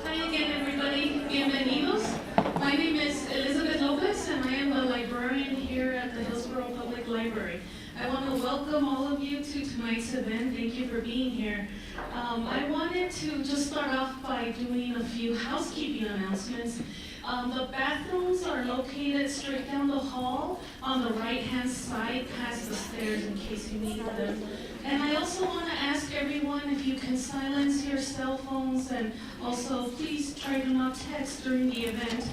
Hi again, everybody. Bienvenidos. My name is Elizabeth Lopez, and I am a librarian here at the Hillsborough Public Library. I want to welcome all of you to tonight's event. Thank you for being here. I wanted to just start off by doing a few housekeeping announcements. The bathrooms are located straight down the hall on the right-hand side past the stairs in case you need them. And I also want to ask everyone if you can silence your cell phones, and also please try to not text during the event.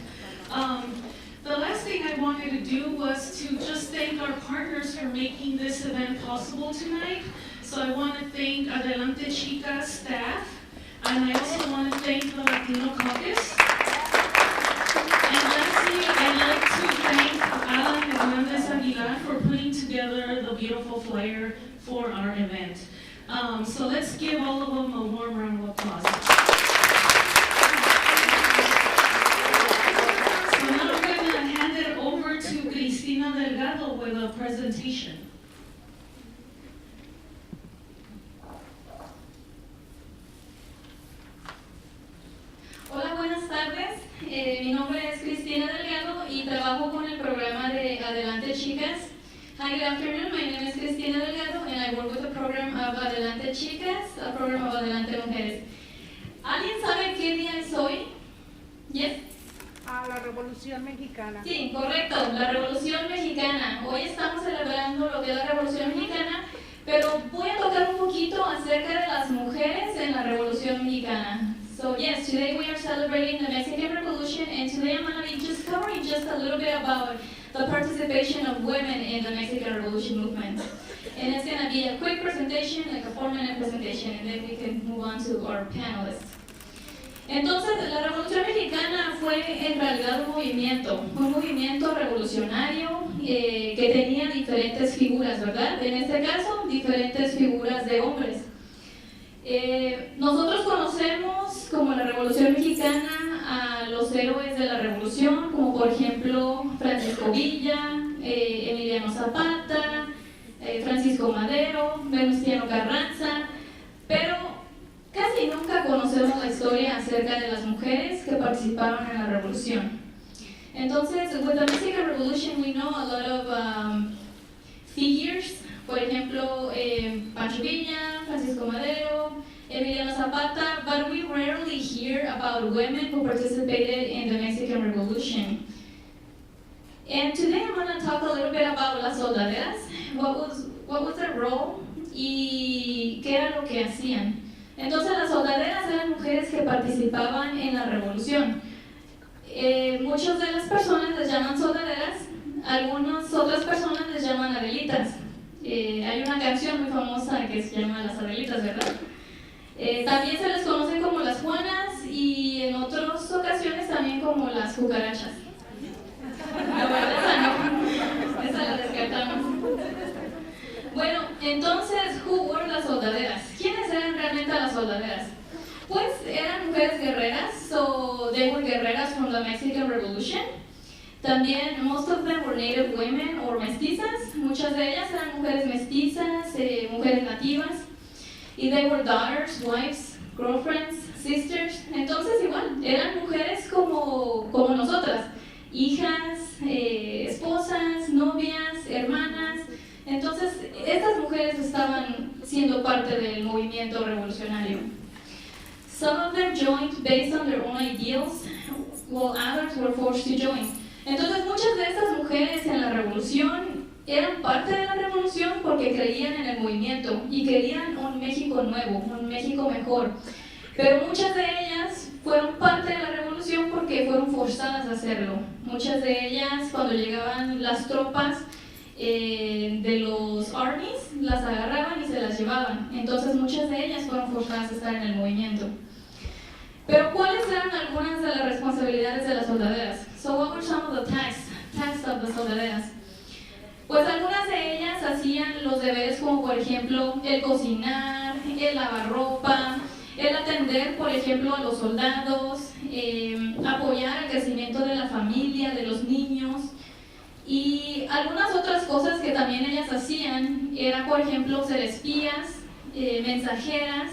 The last thing I wanted to do was to just thank our partners for making this event possible tonight. So I want to thank Adelante Chicas staff, and I also want to thank the Latino Caucus. And lastly, I'd like to thank Alan Hernandez Aguilar for putting together the beautiful flyer for our event. So let's give all of them a warm round of applause. So now I'm going to hand it over to Cristina Delgado with a presentation. Hola, buenas tardes. Mi nombre es Cristina Delgado y trabajo con el programa de Adelante Chicas. Hi, good afternoon. My name is Cristina Delgado and I work with the program of Adelante Chicas, a program of Adelante Mujeres. ¿Alguien sabe qué día es hoy? Yes? La Revolución Mexicana. Sí, correcto, la Revolución Mexicana. Hoy estamos celebrando lo que es la Revolución Mexicana, pero voy a tocar un poquito acerca de las mujeres en la Revolución Mexicana. So yes, today we are celebrating the Mexican Revolution, and today I'm going to be just covering just a little bit about the participation of women in the Mexican Revolution movement. And it's going to be a quick presentation, like a 4-minute presentation, and then we can move on to our panelists. Entonces, la Revolución Mexicana fue en realidad un movimiento revolucionario que tenía diferentes figuras, ¿verdad? En este caso, diferentes figuras de hombres. Nosotros conocemos como la Revolución Mexicana a los héroes de la Revolución, como por ejemplo Francisco Villa, Emiliano Zapata, Francisco Madero, Venustiano Carranza, pero casi nunca conocemos la historia acerca de las mujeres que participaron en la Revolución. Entonces, with the Mexican Revolution, we know a lot of figures. Por ejemplo, Pancho Villa, Francisco Madero, Emiliano Zapata, but we rarely hear about women who participated in the Mexican Revolution. And today I'm going to talk a little bit about las soldaderas, what was their role y qué era lo que hacían. Entonces, las soldaderas eran mujeres que participaban en la Revolución. Muchas de las personas les llaman soldaderas, algunas otras personas les llaman adelitas. Hay una canción muy famosa que se llama Las Adelitas, ¿verdad? También se les conoce como las Juanas y en otras ocasiones también como las cucarachas. La verdad, esa la descartamos. Bueno, entonces, who were las soldaderas? ¿Quiénes eran realmente las soldaderas? Pues eran mujeres guerreras, so they were guerreras from the Mexican Revolution. También, most of them were native women or mestizas. Muchas de ellas eran mujeres mestizas, mujeres nativas. Y they were daughters, wives, girlfriends, sisters. Entonces, igual, eran mujeres como nosotras. Hijas, esposas, novias, hermanas. Entonces, estas mujeres estaban siendo parte del movimiento revolucionario. Some of them joined based on their own ideals, while others were forced to join. Entonces, muchas de estas mujeres en la revolución eran parte de la revolución porque creían en el movimiento y querían un México nuevo, un México mejor. Pero muchas de ellas fueron parte de la revolución porque fueron forzadas a hacerlo. Muchas de ellas, cuando llegaban las tropas de los armies, las agarraban y se las llevaban. Entonces, muchas de ellas fueron forzadas a estar en el movimiento. Pero, ¿cuáles eran algunas de las responsabilidades de las soldaderas? So, what were some of the tasks of the soldaderas? Pues algunas de ellas hacían los deberes como, por ejemplo, el cocinar, el lavar ropa, el atender, por ejemplo, a los soldados, apoyar el crecimiento de la familia, de los niños. Y algunas otras cosas que también ellas hacían era, por ejemplo, ser espías, mensajeras,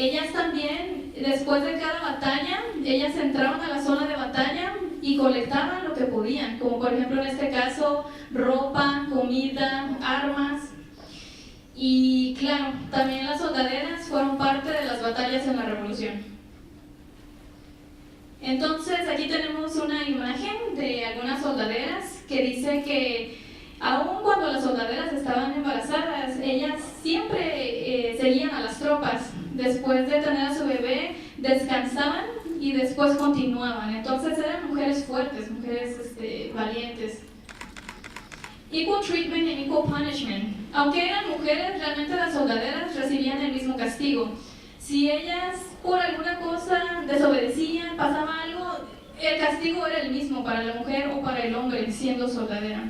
Ellas también, después de cada batalla, ellas entraban a la zona de batalla y colectaban lo que podían, como por ejemplo en este caso, ropa, comida, armas. Y claro, también las soldaderas fueron parte de las batallas en la Revolución. Entonces aquí tenemos una imagen de algunas soldaderas que dice que aun cuando las soldaderas estaban embarazadas, ellas siempre seguían a las tropas. Después de tener a su bebé, descansaban y después continuaban. Entonces eran mujeres fuertes, mujeres valientes. Equal treatment and equal punishment. Aunque eran mujeres, realmente las soldaderas recibían el mismo castigo. Si ellas por alguna cosa desobedecían, pasaba algo, el castigo era el mismo para la mujer o para el hombre siendo soldadera.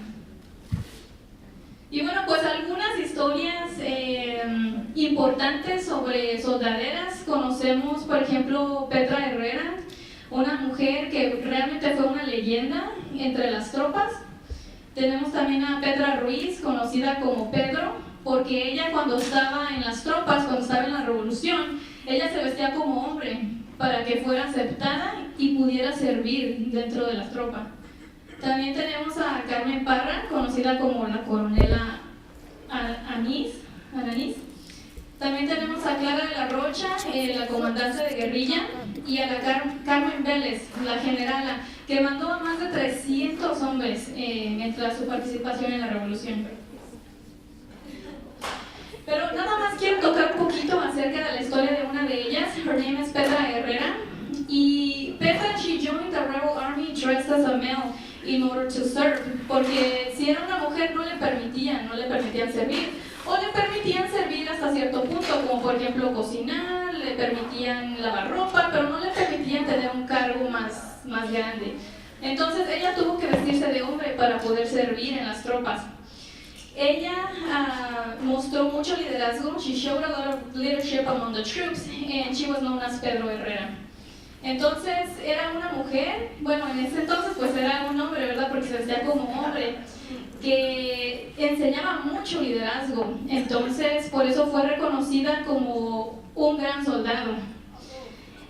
Y bueno, pues algunas historias importantes sobre soldaderas. Conocemos, por ejemplo, Petra Herrera, una mujer que realmente fue una leyenda entre las tropas. Tenemos también a Petra Ruiz, conocida como Pedro, porque ella cuando estaba en las tropas, cuando estaba en la revolución, ella se vestía como hombre para que fuera aceptada y pudiera servir dentro de las tropas. También tenemos a Carmen Parra, conocida como la coronela Anís. También tenemos a Clara de la Rocha, la comandante de guerrilla, y a la Carmen Vélez, la generala, que mandó a más de 300 hombres mientras su participación en la revolución. Pero nada más quiero tocar un poquito acerca de la historia de una de ellas. Her name is Petra Herrera. Y Petra, she joined the rebel army dressed as a male in order to serve, porque si era una mujer no le permitían servir, o le permitían servir hasta cierto punto, como por ejemplo cocinar, le permitían lavar ropa, pero no le permitían tener un cargo más grande. Entonces ella tuvo que vestirse de hombre para poder servir en las tropas. Ella mostró mucho liderazgo. She showed a lot of leadership among the troops, and she was known as Pedro Herrera. Entonces era una mujer, bueno, en ese entonces pues era un hombre, ¿verdad? Porque se vestía como hombre, que enseñaba mucho liderazgo. Entonces por eso fue reconocida como un gran soldado.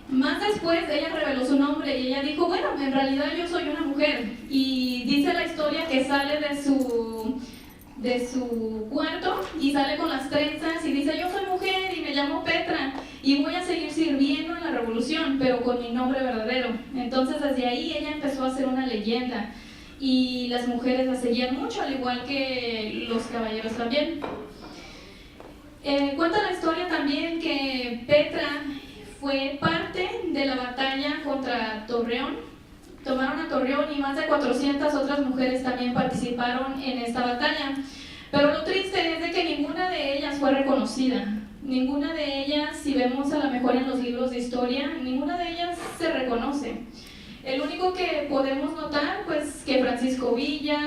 Más después ella reveló su nombre y ella dijo, bueno, en realidad yo soy una mujer. Y dice la historia que sale de su cuarto y sale con las trenzas y dice, yo soy mujer y me llamo Petra y voy a seguir sirviendo en la revolución, pero con mi nombre verdadero. Entonces desde ahí ella empezó a ser una leyenda y las mujeres la seguían mucho, al igual que los caballeros también. Cuenta la historia también que Petra fue parte de la batalla contra Torreón. Tomaron a Torreón y más de 400 otras mujeres también participaron en esta batalla. Pero lo triste es de que ninguna de ellas fue reconocida. Ninguna de ellas, si vemos a lo mejor en los libros de historia, ninguna de ellas se reconoce. El único que podemos notar, pues, que Francisco Villa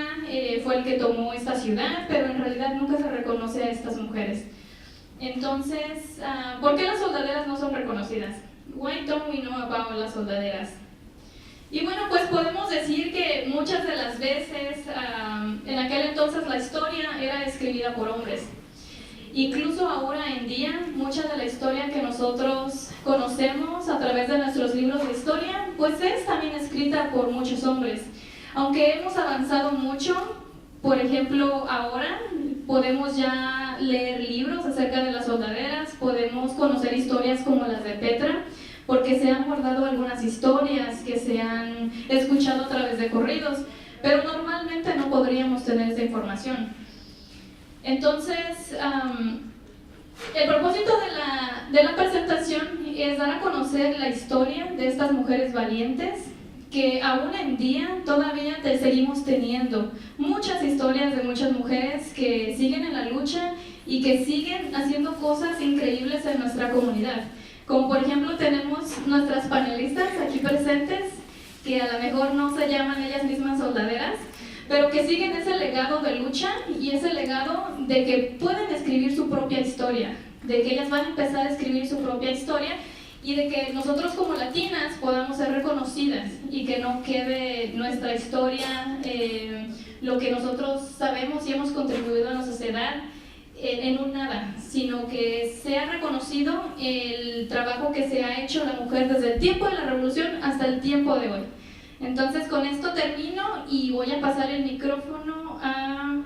fue el que tomó esta ciudad, pero en realidad nunca se reconoce a estas mujeres. Entonces, ¿por qué las soldaderas no son reconocidas? Why don't we know about las soldaderas? Y bueno, pues podemos decir que muchas de las veces, en aquel entonces la historia era escribida por hombres. Incluso ahora en día, mucha de la historia que nosotros conocemos a través de nuestros libros de historia, pues es también escrita por muchos hombres. Aunque hemos avanzado mucho, por ejemplo, ahora podemos ya leer libros acerca de las soldaderas, podemos conocer historias como las de Petra, porque se han guardado algunas historias que se han escuchado a través de corridos, pero normalmente no podríamos tener esa información. Entonces, el propósito de la presentación es dar a conocer la historia de estas mujeres valientes, que aún en día todavía seguimos teniendo muchas historias de muchas mujeres que siguen en la lucha y que siguen haciendo cosas increíbles en nuestra comunidad. Como por ejemplo tenemos nuestras panelistas aquí presentes, que a lo mejor no se llaman ellas mismas soldaderas, pero que siguen ese legado de lucha y ese legado de que pueden escribir su propia historia, de que ellas van a empezar a escribir su propia historia y de que nosotros como latinas podamos ser reconocidas y que no quede nuestra historia, lo que nosotros sabemos y hemos contribuido a la sociedad, en un nada, sino que sea reconocido el trabajo que se ha hecho la mujer desde el tiempo de la revolución hasta el tiempo de hoy. Entonces con esto termino y voy a pasar el micrófono a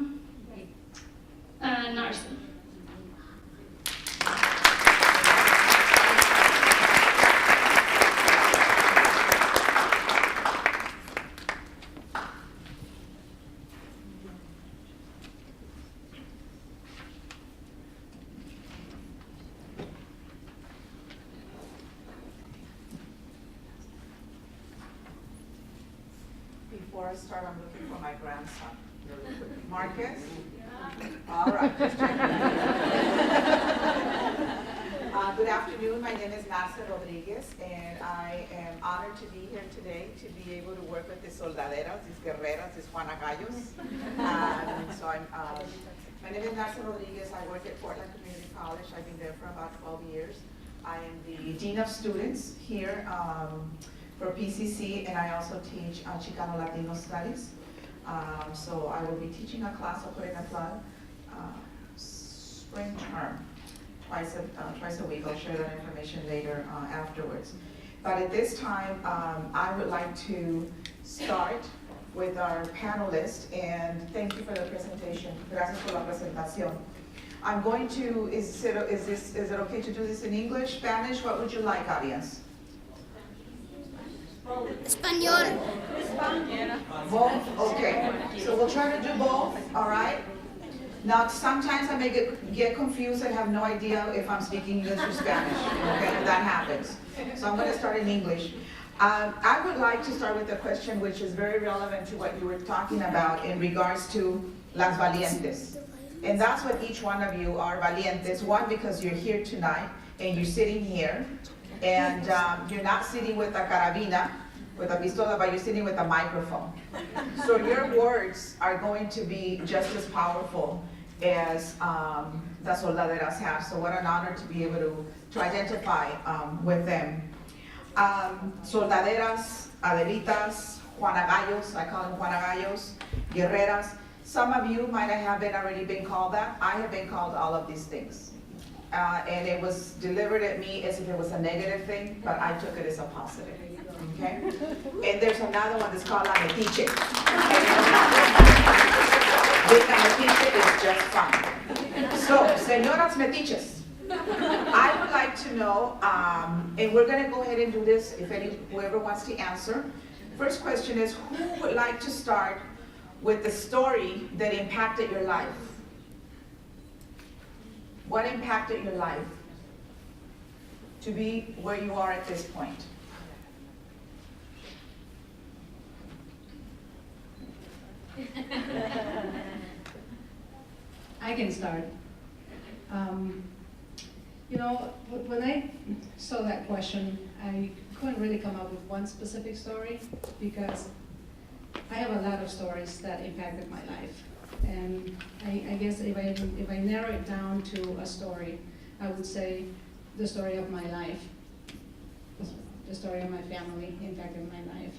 Narsa. Before I start, I'm looking for my grandson. Really quick. Marcus? All right. Good afternoon. My name is Narsa Rodriguez, and I am honored to be here today to be able to work with these soldaderas, these guerreras, these Juanagallos. My name is Narsa Rodriguez. I work at Portland Community College. I've been there for about 12 years. I am the Dean of Students here for PCC, and I also teach Chicano Latino Studies. So I will be teaching a class, I'll put in a plug, spring term, twice a week. I'll share that information later afterwards. But at this time, I would like to start with our panelists, and thank you for the presentation. Gracias por la presentación. I'm going to, is it okay to do this in English, Spanish? What would you like, audience? Español. Both? Okay. So we'll try to do both, all right? Now, sometimes I may get confused and have no idea if I'm speaking English or Spanish, okay? That happens. So I'm going to start in English. I would like to start with a question which is very relevant to what you were talking about in regards to las valientes. And that's what each one of you are, valientes. One, because you're here tonight and you're sitting here. And you're not sitting with a carabina, with a pistola, but you're sitting with a microphone. So your words are going to be just as powerful as the soldaderas have. So what an honor to be able to identify with them. Soldaderas, adelitas, Juanagallos, I call them Juanagallos, guerreras. Some of you might have already been called that. I have been called all of these things. And it was delivered at me as if it was a negative thing, but I took it as a positive, okay? And there's another one that's called la metiche. Being a metiche is just fun. So, señoras metiches, I would like to know, and we're gonna go ahead and do this, if whoever wants to answer. First question is, who would like to start with the story that impacted your life? What impacted your life to be where you are at this point? I can start. You know, when I saw that question, I couldn't really come up with one specific story because I have a lot of stories that impacted my life. And I guess if I narrow it down to a story, I would say the story of my life, the story of my family impacted my life.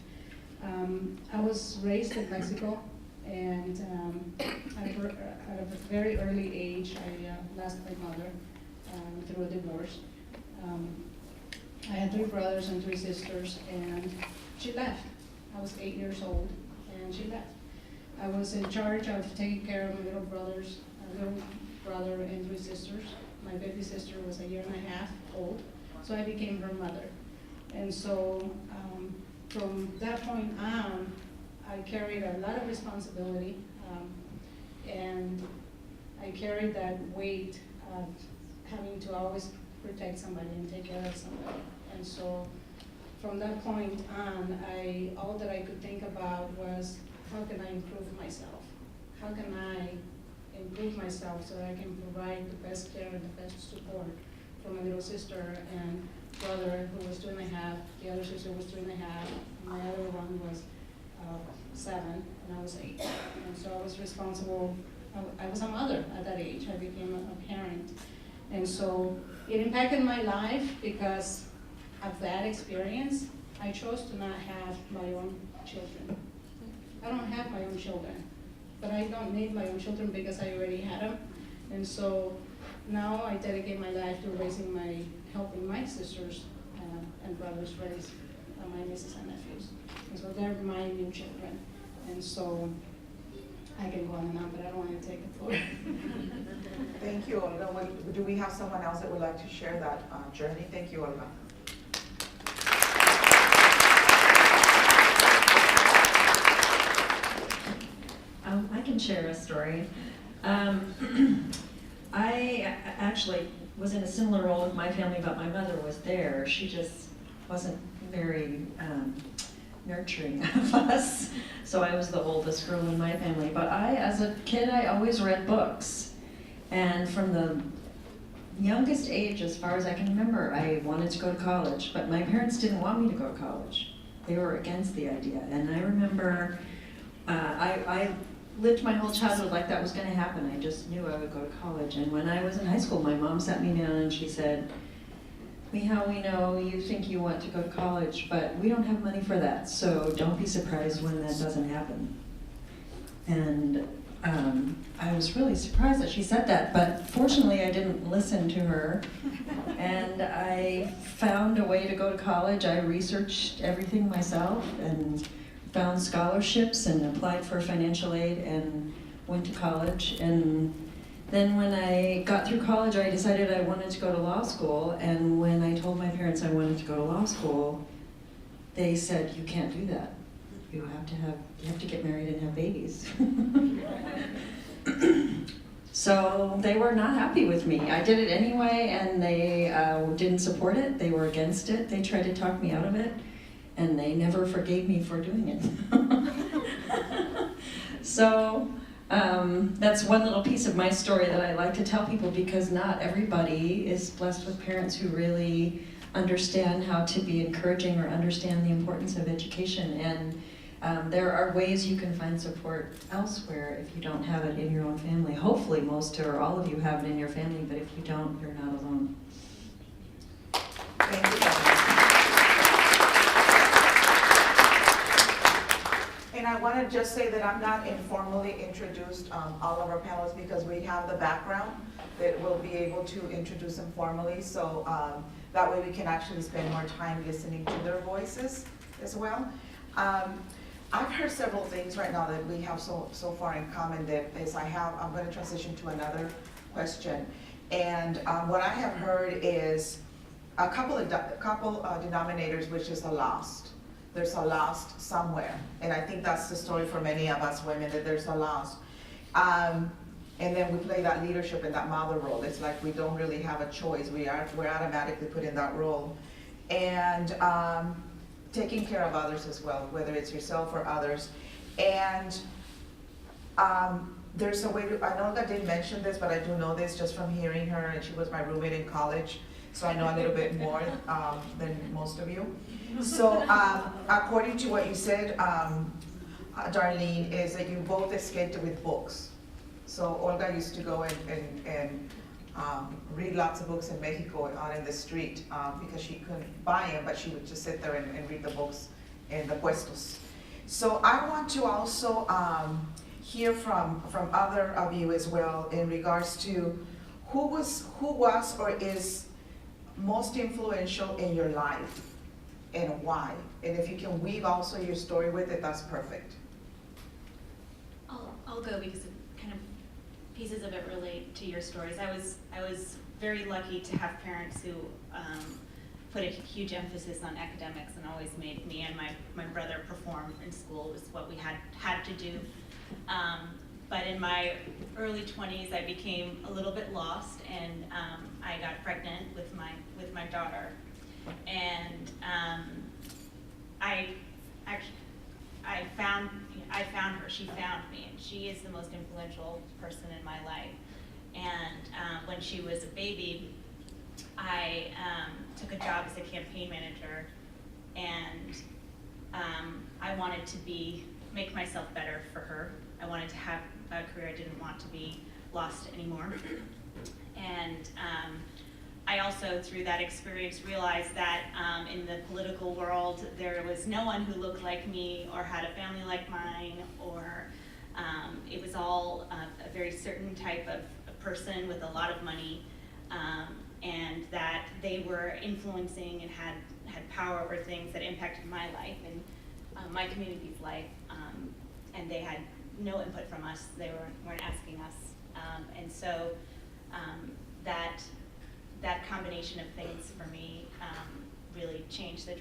I was raised in Mexico, and at a very early age, I lost my mother through a divorce. I had 3 brothers and 3 sisters, and she left. I was 8 years old, and she left. I was in charge of taking care of my little brother and 3 sisters. My baby sister was 1.5 years old, so I became her mother. And so from that point on, I carried a lot of responsibility, and I carried that weight of having to always protect somebody and take care of somebody. And so from that point on, all that I could think about was, how can I improve myself? How can I improve myself so that I can provide the best care and the best support for my little sister and brother who was 2.5, the other sister was 3.5, my other one was 7, and I was 8. And so I was responsible, I was a mother at that age. I became a parent. And so it impacted my life because of that experience. I chose to not have my own children. I don't have my own children, but I don't need my own children because I already had them. And so now I dedicate my life to helping my sisters and brothers raise my nieces and nephews. And so they're my new children. And so I can go on and on, but I don't want to take the floor. Thank you, Olga. Do we have someone else that would like to share that journey? Thank you, Olga. I can share a story. I actually was in a similar role with my family, but my mother was there. She just wasn't very nurturing of us. So I was the oldest girl in my family. But as a kid, I always read books. And from the youngest age, as far as I can remember, I wanted to go to college. But my parents didn't want me to go to college. They were against the idea. And I remember I lived my whole childhood like that was going to happen. I just knew I would go to college. And when I was in high school, my mom sat me down and she said, "Mija, we know you think you want to go to college, but we don't have money for that, so don't be surprised when that doesn't happen." And I was really surprised that she said that, but fortunately I didn't listen to her. And I found a way to go to college. I researched everything myself and found scholarships and applied for financial aid and went to college. And then when I got through college, I decided I wanted to go to law school. And when I told my parents I wanted to go to law school, they said, "You can't do that. You have to get married and have babies." So they were not happy with me. I did it anyway, and they didn't support it. They were against it. They tried to talk me out of it, and they never forgave me for doing it. So that's one little piece of my story that I like to tell people, because not everybody is blessed with parents who really understand how to be encouraging or understand the importance of education. And there are ways you can find support elsewhere if you don't have it in your own family. Hopefully most or all of you have it in your family, but if you don't, you're not alone. Thank you. And I want to just say that I'm not informally introduced all of our panelists, because we have the background that we'll be able to introduce them formally. So that way we can actually spend more time listening to their voices as well. I've heard several things right now that we have so far in common. That is, I'm going to transition to another question. And what I have heard is a couple denominators, which is a lost. There's a lost somewhere. And I think that's the story for many of us women, that there's a lost. And then we play that leadership and that mother role. It's like we don't really have a choice. We're automatically put in that role. And taking care of others as well, whether it's yourself or others. And there's a way to, I know I didn't mention this, but I do know this just from hearing her, and she was my roommate in college, so I know a little bit more than most of you. So according to what you said, Darlene, is that you both escaped with books. So Olga used to go and read lots of books in Mexico out in the street because she couldn't buy them, but she would just sit there and read the books in the puestos. So I want to also hear from other of you as well in regards to who was or is most influential in your life and why. And if you can weave also your story with it, that's perfect. I'll go because it kind of pieces of it relate to your stories. I was very lucky to have parents who put a huge emphasis on academics and always made me and my brother perform in school. It was what we had to do. But in my early 20s, I became a little bit lost, and I got pregnant with my daughter. And I found her. She found me, and she is the most influential person in my life. And when she was a baby, I took a job as a campaign manager, and I wanted to make myself better for her. I wanted to have a career. I didn't want to be lost anymore. And I also, through that experience, realized that in the political world, there was no one who looked like me or had a family like mine, or it was all a very certain type of person with a lot of money, and that they were influencing and had power over things that impacted my life and my community's life, and they had no input from us. They weren't asking us, and so that combination of things for me really changed the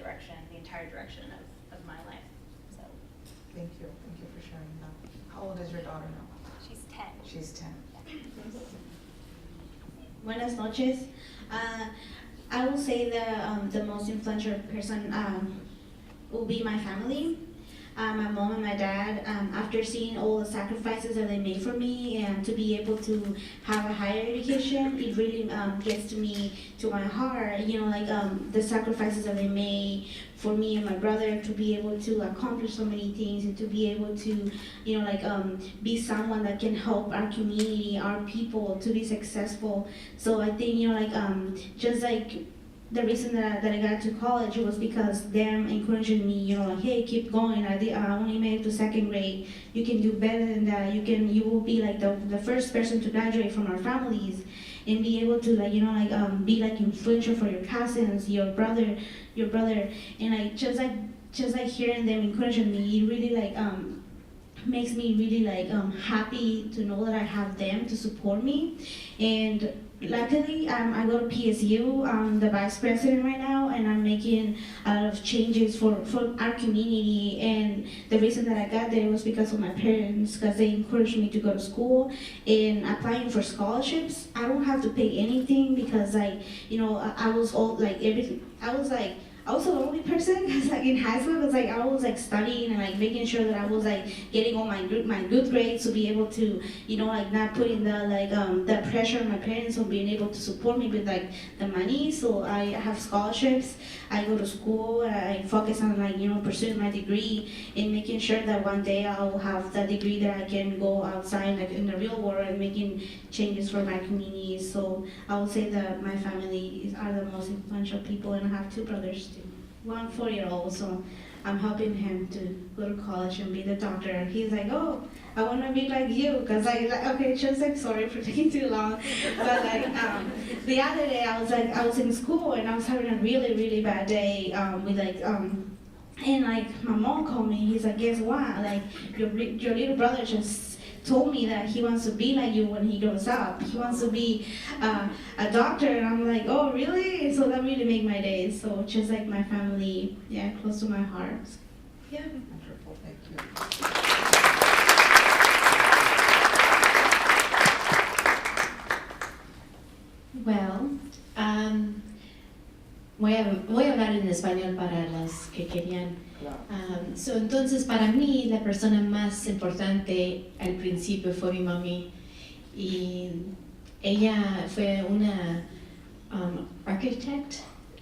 entire direction of my life. So Thank you for sharing that. How old is your daughter now? she's 10. She's 10. Buenas noches. I will say the most influential person will be my family. My mom and my dad, after seeing all the sacrifices that they made for me and to be able to have a higher education, it really gets to my heart, the sacrifices that they made for me and my brother to be able to accomplish so many things and to be able to, be someone that can help our community, our people to be successful. So I think, just like the reason that I got to college was because them encouraging me, hey, keep going. I only made it to second grade. You can do better than that. You will be like the first person to graduate from our families, and be able to be influential for your cousins, your brother, and just like hearing them encouraging me, it really makes me really happy to know that I have them to support me. And luckily, I go to PSU. I'm the vice president right now, and I'm making a lot of changes for our community. And the reason that I got there was because of my parents, because they encouraged me to go to school and applying for scholarships. I don't have to pay anything because I was all everything. I was a lonely person because in high school, I was studying and making sure that I was getting all my good grades to be able to, not putting the pressure on my parents of being able to support me with the money. So I have scholarships. I go to school. I focus on pursuing my degree and making sure that one day I will have that degree that I can go outside in the real world and making changes for my community. So I will say that my family are the most influential people, and I have two brothers too. One 4-year-old, so I'm helping him to go to college and be the doctor. He's like, oh, I want to be like you, because sorry for taking too long, but the other day I was in school and I was having a really, really bad day and my mom called me. He's like, guess what? Your little brother just told me that he wants to be like you when he grows up. He wants to be a doctor, and I'm like, oh, really? So that really made my day. So just like my family, close to my heart. Yeah. Wonderful, thank you. Well, voy a hablar en español para las que querían. Entonces, para mí, la persona más importante al principio fue mi mami, y ella fue una architect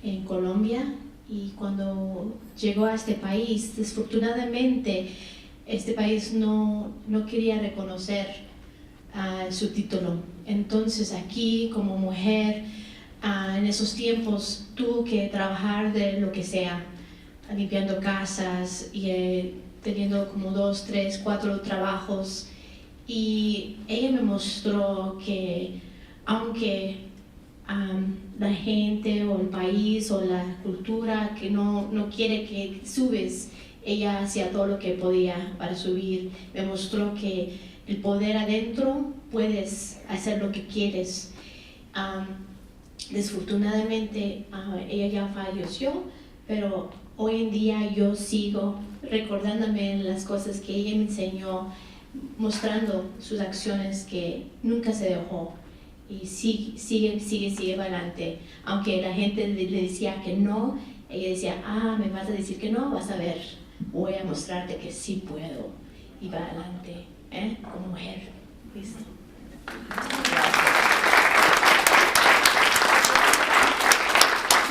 en Colombia, y cuando llegó a este país, desafortunadamente, este país no quería reconocer su título. Entonces, aquí, como mujer, en esos tiempos, tuvo que trabajar de lo que sea, limpiando casas y teniendo como 2, 3, 4 trabajos, y ella me mostró que aunque la gente o el país o la cultura que no quiere que subes, ella hacía todo lo que podía para subir. Me mostró que el poder adentro, puedes hacer lo que quieres. Desafortunadamente ella ya falleció, pero hoy en día yo sigo recordándome las cosas que ella me enseñó, mostrando sus acciones, que nunca se dejó y sigue adelante. Aunque la gente le decía que no, ella decía, me vas a decir que no, vas a ver, voy a mostrarte que sí puedo, y va adelante, como mujer. ¿Listo?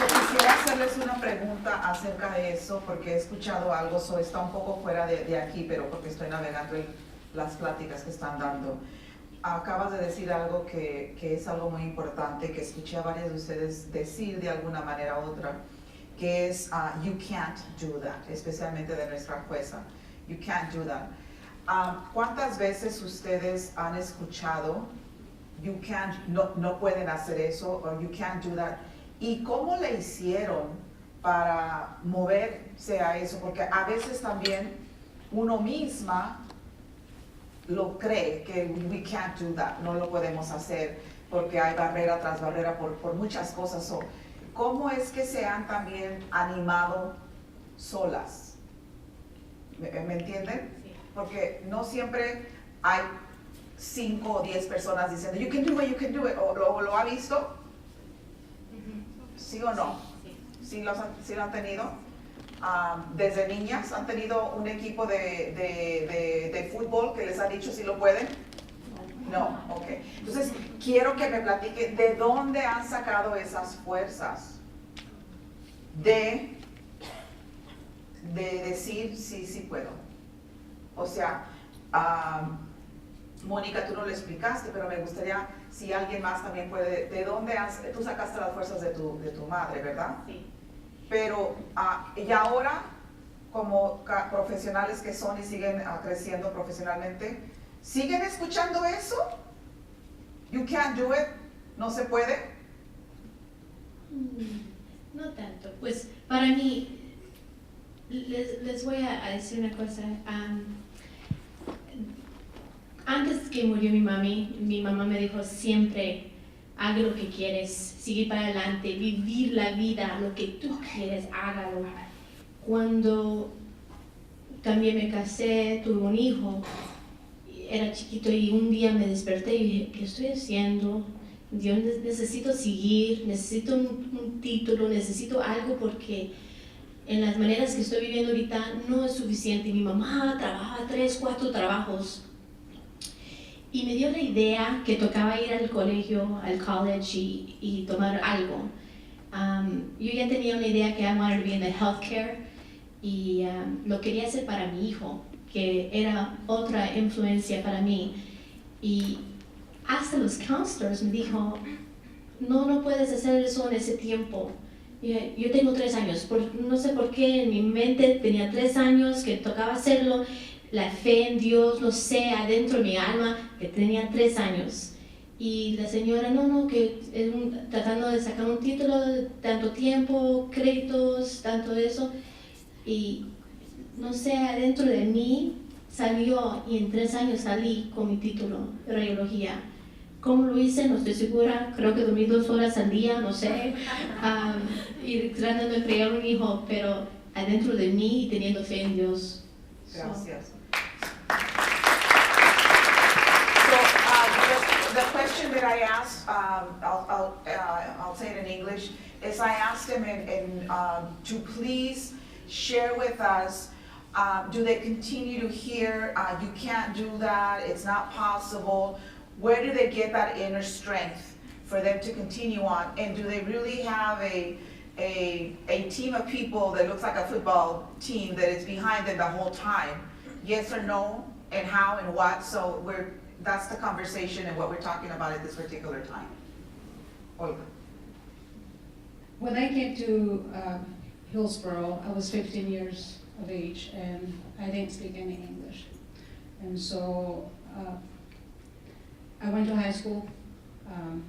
Quisiera hacerles una pregunta acerca de eso, porque he escuchado algo, está un poco fuera de aquí, pero porque estoy navegando en las pláticas que están dando. Acabas de decir algo que es algo muy importante, que escuché a varios de ustedes decir de alguna manera u otra, que es you can't do that, especialmente de nuestra jueza. You can't do that. ¿Cuántas veces ustedes han escuchado you can't, no pueden hacer eso, or you can't do that. ¿Y cómo le hicieron para moverse a eso? Porque a veces también uno misma lo cree que we can't do that, no lo podemos hacer porque hay barrera tras barrera por muchas cosas. So, ¿cómo es que se han también animado solas? ¿Me entienden? Sí. Porque no siempre hay 5 o 10 personas diciendo you can do it, you can do it, o lo ha visto, ¿sí o no? Sí. ¿Sí lo han tenido? Desde niñas han tenido un equipo de fútbol que les ha dicho si lo pueden. No, ok. Entonces quiero que me platiquen de dónde han sacado esas fuerzas de decir sí puedo. O sea, Mónica, tú no lo explicaste, pero me gustaría si alguien más también puede. ¿De dónde tú sacaste las fuerzas de tu madre, verdad? Sí. Pero, y ahora, como profesionales que son y siguen creciendo profesionalmente, ¿siguen escuchando eso? You can't do it, no se puede. No tanto, pues para mí, les voy a decir una cosa. Antes que murió mi mamá me dijo siempre, haz lo que quieres, sigue para adelante, vivir la vida, lo que tú quieres, hágalo. Cuando también me casé, tuve un hijo, era chiquito y un día me desperté y dije, ¿qué estoy haciendo? Yo necesito seguir, necesito un título, necesito algo porque en las maneras que estoy viviendo ahorita no es suficiente. Mi mamá trabaja 3, 4 trabajos. Y me dio la idea que tocaba ir al colegio, al college y tomar algo. Yo ya tenía una idea que I wanted to be in the healthcare y lo quería hacer para mi hijo, que era otra influencia para mí. Y hasta los counselors me dijo, no puedes hacer eso en ese tiempo. Yo tengo 3 años, no sé por qué en mi mente tenía 3 años que tocaba hacerlo. La fe en Dios, lo sé, adentro de mi alma, que tenía 3 años. Y la señora, que tratando de sacar un título, tanto tiempo, créditos, tanto eso. Y no sé, adentro de mí salió, y en 3 años salí con mi título de radiología. ¿Cómo lo hice? No estoy segura, creo que dormí 2 horas al día, no sé. Y tratando de crear un hijo, pero adentro de mí y teniendo fe en Dios. Gracias. The question that I asked, I'll say it in English, is I asked him to please share with us, do they continue to hear, you can't do that, it's not possible, where do they get that inner strength for them to continue on, and do they really have a team of people that looks like a football team that is behind them the whole time? Yes or no, and how and what? So that's the conversation and what we're talking about at this particular time. Olga. When I came to Hillsborough, I was 15 years of age and I didn't speak any English. And so I went to high school,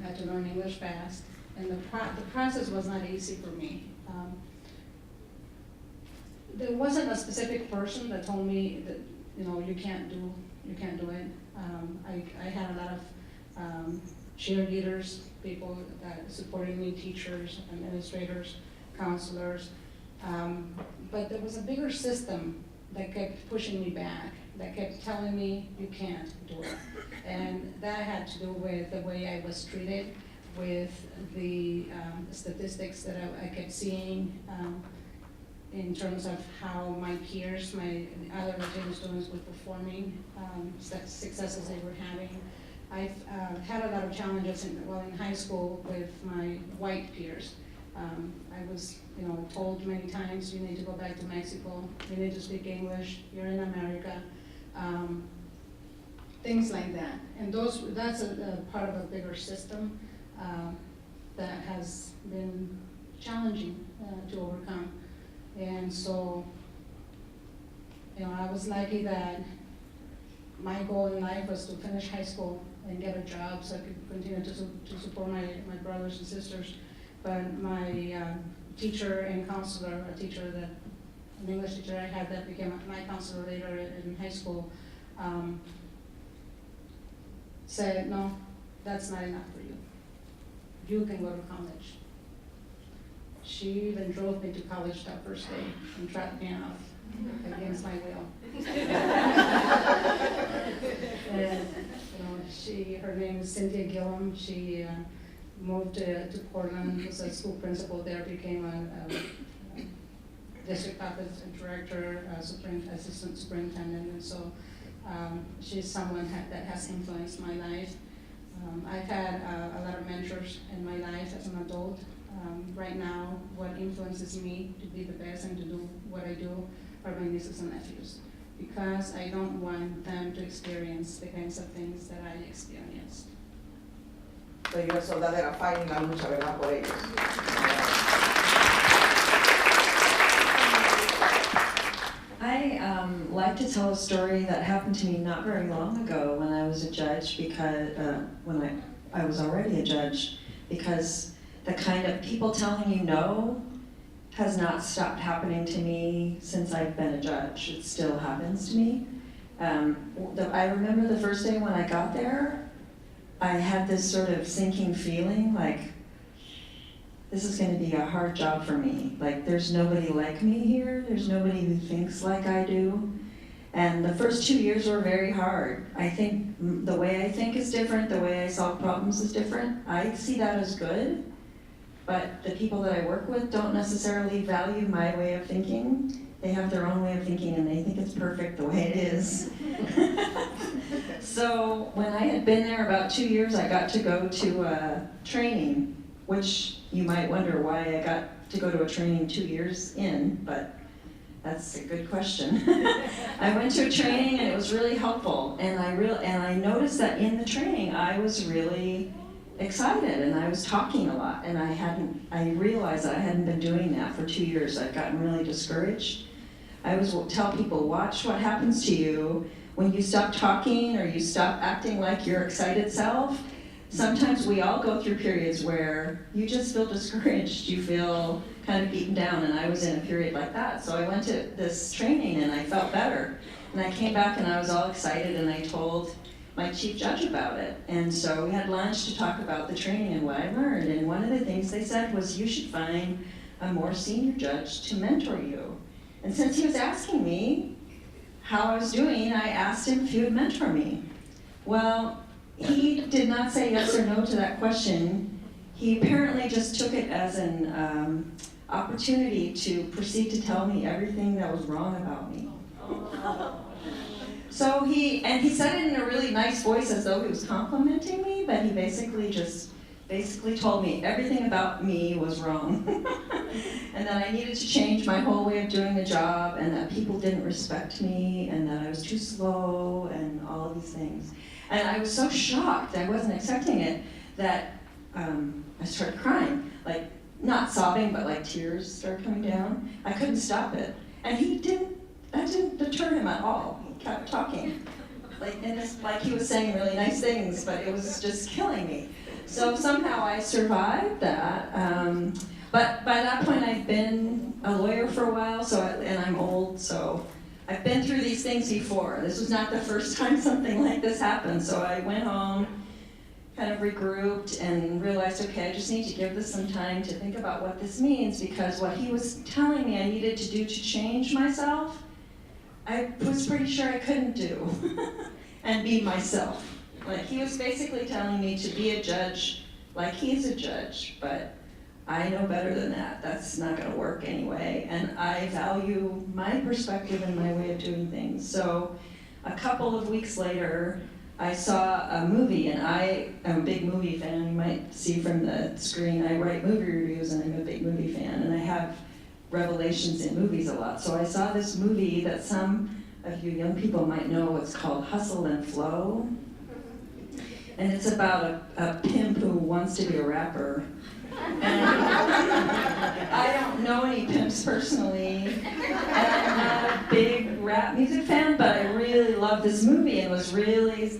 had to learn English fast, and the process was not easy for me. There wasn't a specific person that told me that, you can't do it. I had a lot of cheerleaders, people that supported me, teachers, administrators, counselors. But there was a bigger system that kept pushing me back, that kept telling me, you can't do it. And that had to do with the way I was treated, with the statistics that I kept seeing in terms of how my peers, my other Latino students were performing, successes they were having. I've had a lot of challenges in high school with my white peers. I was told many times, you need to go back to Mexico, you need to speak English, you're in America. Things like that. And that's a part of a bigger system that has been challenging to overcome. And so, I was lucky that my goal in life was to finish high school and get a job so I could continue to support my brothers and sisters. But my teacher and counselor, an English teacher I had that became my counselor later in high school, said, no, that's not enough for you. You can go to college. She even drove me to college that first day and dropped me off against my will. And her name is Cynthia Gillum. She moved to Portland, was a school principal there, became a district office director, assistant superintendent, and so she's someone that has influenced my life. I've had a lot of mentors in my life as an adult. Right now, what influences me to be the best and to do what I do are my nieces and nephews, because I don't want them to experience the kinds of things that I experienced. So you're soldadera fighting la lucha, ¿verdad? Por ellos. I like to tell a story that happened to me not very long ago when I was a judge, because when I was already a judge, because the kind of people telling you no has not stopped happening to me since I've been a judge. It still happens to me. I remember the first day when I got there, I had this sort of sinking feeling like, this is going to be a hard job for me. Like, there's nobody like me here. There's nobody who thinks like I do. And the first 2 years were very hard. I think the way I think is different. The way I solve problems is different. I see that as good. But the people that I work with don't necessarily value my way of thinking. They have their own way of thinking and they think it's perfect the way it is. So when I had been there about 2 years, I got to go to a training, which you might wonder why I got to go to a training 2 years in, but that's a good question. I went to a training and it was really helpful, and I noticed that in the training I was really excited and I was talking a lot, and I realized that I hadn't been doing that for 2 years. I'd gotten really discouraged. I always tell people, watch what happens to you when you stop talking or you stop acting like your excited self. Sometimes we all go through periods where you just feel discouraged, you feel kind of beaten down, and I was in a period like that. So I went to this training and I felt better. And I came back and I was all excited and I told my chief judge about it. And so we had lunch to talk about the training and what I learned. And one of the things they said was, you should find a more senior judge to mentor you. And since he was asking me how I was doing, I asked him if he would mentor me. Well, he did not say yes or no to that question. He apparently just took it as an opportunity to proceed to tell me everything that was wrong about me. So he said it in a really nice voice as though he was complimenting me, but he basically told me everything about me was wrong. And that I needed to change my whole way of doing the job, and that people didn't respect me, and that I was too slow, and all of these things. And I was so shocked, I wasn't expecting it, that I started crying. Like, not sobbing, but like tears started coming down. I couldn't stop it. And that didn't deter him at all. He kept talking. Like he was saying really nice things, but it was just killing me. So somehow I survived that. But by that point I'd been a lawyer for a while, and I'm old, so I've been through these things before. This was not the first time something like this happened. So I went home, kind of regrouped, and realized, okay, I just need to give this some time to think about what this means, because what he was telling me I needed to do to change myself, I was pretty sure I couldn't do, and be myself. Like, he was basically telling me to be a judge like he's a judge, but I know better than that. That's not going to work anyway, and I value my perspective and my way of doing things. So a couple of weeks later, I saw a movie, and I am a big movie fan. You might see from the screen, I write movie reviews, and I'm a big movie fan, and I have revelations in movies a lot. So I saw this movie that some of you young people might know. It's called Hustle and Flow. And it's about a pimp who wants to be a rapper. And I don't know any pimps personally, and I'm not a big rap music fan, but I really loved this movie and was was really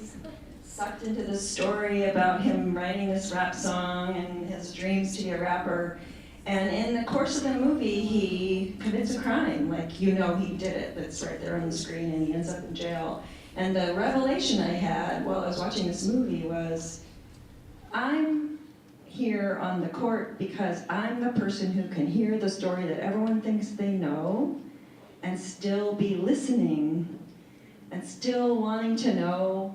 sucked into this story about him writing this rap song and his dreams to be a rapper. And in the course of the movie, he commits a crime. Like, he did it. It's right there on the screen, and he ends up in jail. And the revelation I had while I was watching this movie was, I'm here on the court because I'm the person who can hear the story that everyone thinks they know and still be listening and still wanting to know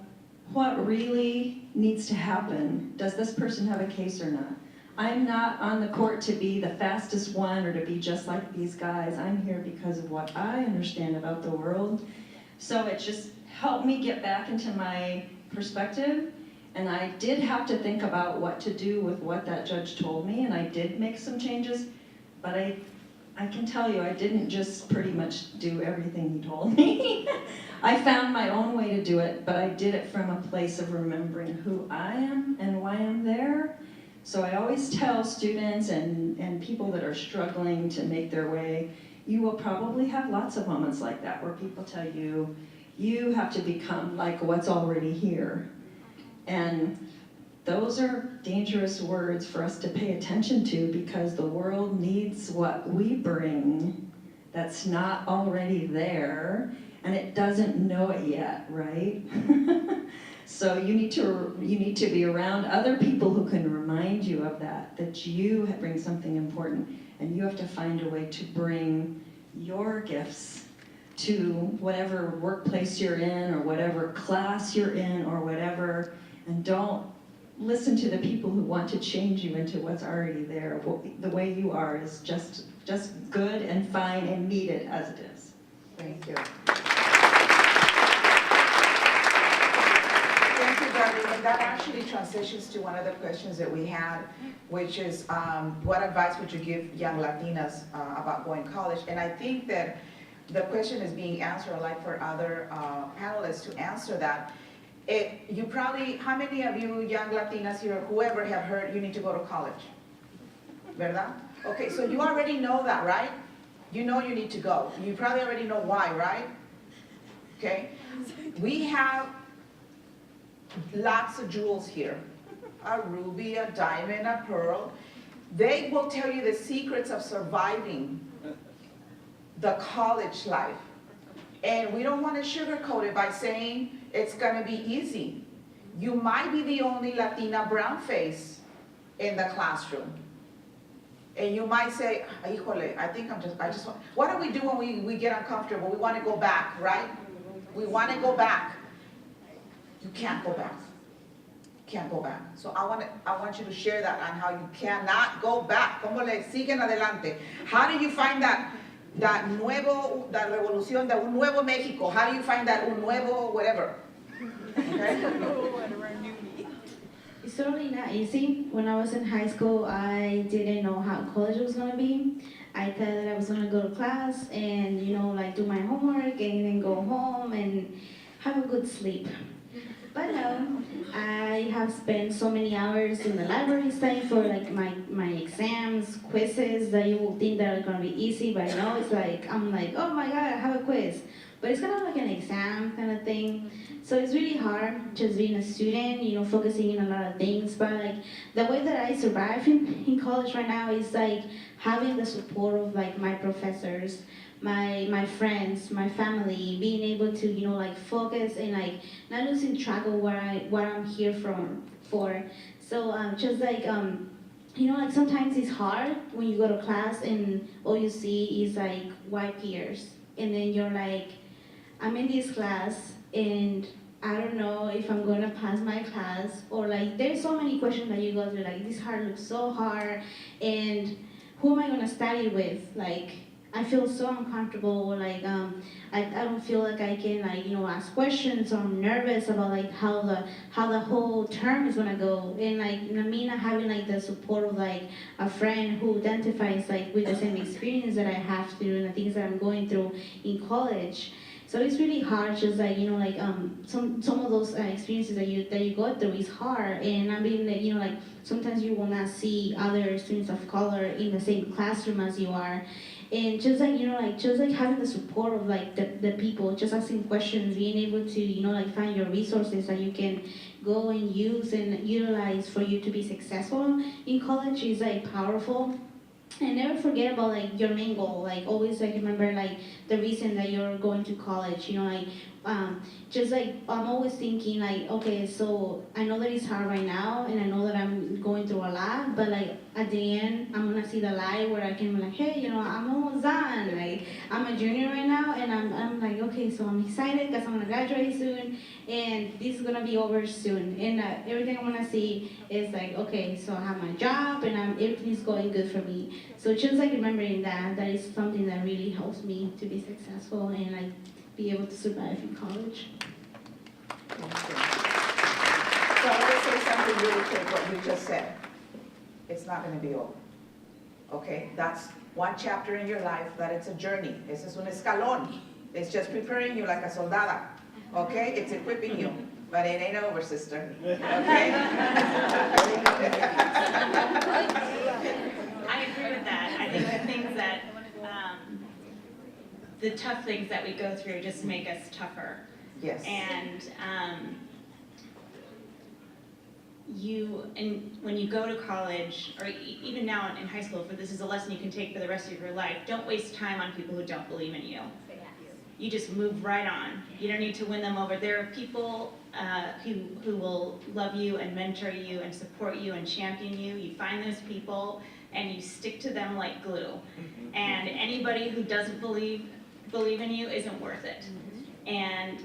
what really needs to happen. Does this person have a case or not? I'm not on the court to be the fastest one or to be just like these guys. I'm here because of what I understand about the world. So it just helped me get back into my perspective. And I did have to think about what to do with what that judge told me, and I did make some changes, but I can tell you I didn't just pretty much do everything he told me. I found my own way to do it, but I did it from a place of remembering who I am and why I'm there. So I always tell students and people that are struggling to make their way, you will probably have lots of moments like that where people tell you, you have to become like what's already here. And those are dangerous words for us to pay attention to because the world needs what we bring that's not already there, and it doesn't know it yet, right? So you need to be around other people who can remind you of that you bring something important, and you have to find a way to bring your gifts to whatever workplace you're in or whatever class you're in or whatever. And don't listen to the people who want to change you into what's already there. The way you are is just good and fine and needed as it is. Thank you. Thank you, Darlene. And that actually transitions to one of the questions that we had, which is what advice would you give young Latinas about going to college? And I think that the question is being answered. I'd like for other panelists to answer that. You probably, how many of you young Latinas here, whoever have heard you need to go to college? ¿Verdad? Okay, so you already know that, right? You know you need to go. You probably already know why, right? Okay? We have lots of jewels here. A ruby, a diamond, a pearl. They will tell you the secrets of surviving the college life. And we don't want to sugarcoat it by saying it's going to be easy. You might be the only Latina brown face in the classroom. And you might say, híjole, I just want, what do we do when we get uncomfortable? We want to go back, right? We want to go back. You can't go back. Can't go back. So I want you to share that on how you cannot go back. ¿Cómo le siguen adelante? How do you find that revolución, that un nuevo México? How do you find that un nuevo whatever? Okay? It's totally not easy. When I was in high school, I didn't know how college was going to be. I thought that I was going to go to class and, like do my homework and then go home and have a good sleep. But no, I have spent so many hours in the library studying for like my exams, quizzes that you will think that are going to be easy, but no, it's like, I'm like, oh my God, I have a quiz. But it's kind of like an exam kind of thing. So it's really hard just being a student, focusing on a lot of things. But like the way that I survive in college right now is like having the support of like my professors, my friends, my family, being able to, like focus and like not losing track of what I'm here for. So just like, like sometimes it's hard when you go to class and all you see is like white peers. And then you're like, I'm in this class and I don't know if I'm gonna pass my class, or like there's so many questions that you go through, like this hard looks so hard, and who am I gonna study with? Like I feel so uncomfortable, like I don't feel like I can like ask questions, or I'm nervous about like how the whole term is gonna go, and like me not having like the support of like a friend who identifies like with the same experience that I have through and the things that I'm going through in college. So it's really hard, just like some of those experiences that you go through is hard, and I mean that sometimes you will not see other students of color in the same classroom as you are, and just like, just like having the support of like the people, just asking questions, being able to, like find your resources that you can go and use and utilize for you to be successful in college is like powerful. And never forget about like your main goal. Like always like remember like the reason that you're going to college. Just like I'm always thinking like, okay, so I know that it's hard right now, and I know that I'm going through a lot. But like at the end, I'm gonna see the light where I can be like, hey, I'm almost done. Like I'm a junior right now, and I'm like, okay, so I'm excited because I'm gonna graduate soon, and this is gonna be over soon. And everything I'm gonna see is like, okay, so I have my job, and everything's going good for me. So just like remembering that is something that really helps me to be successful and like be able to survive in college. Thank you. So I want to say something really quick, what you just said. It's not going to be over. Okay? That's one chapter in your life, that it's a journey. This is un escalón. It's just preparing you like a soldada. Okay? It's equipping you. But it ain't over, sister. Okay? I agree with that. I think the things that, the tough things that we go through just make us tougher. Yes. And when you go to college, or even now in high school, this is a lesson you can take for the rest of your life, don't waste time on people who don't believe in you. You just move right on. You don't need to win them over. There are people who will love you and mentor you and support you and champion you. You find those people and you stick to them like glue. And anybody who doesn't believe in you isn't worth it. And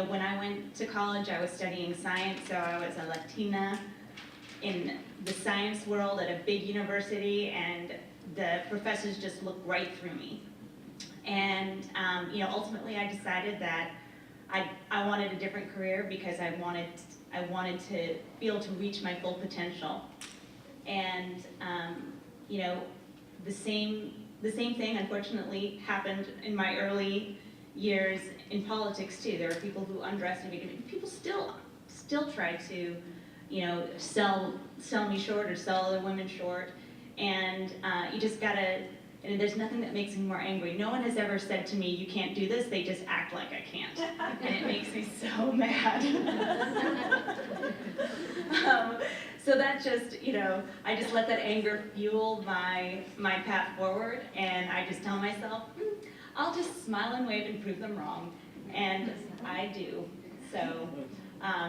when I went to college, I was studying science, so I was a Latina in the science world at a big university, and the professors just looked right through me. And ultimately I decided that I wanted a different career because I wanted to be able to reach my full potential. And the same thing unfortunately happened in my early years in politics too. There are people who underestimated me. People still try to sell me short or sell other women short. And you just gotta. And there's nothing that makes me more angry. No one has ever said to me, you can't do this, they just act like I can't. And it makes me so mad. So that just, I just let that anger fuel my path forward, and I just tell myself, I'll just smile and wave and prove them wrong. And I do. So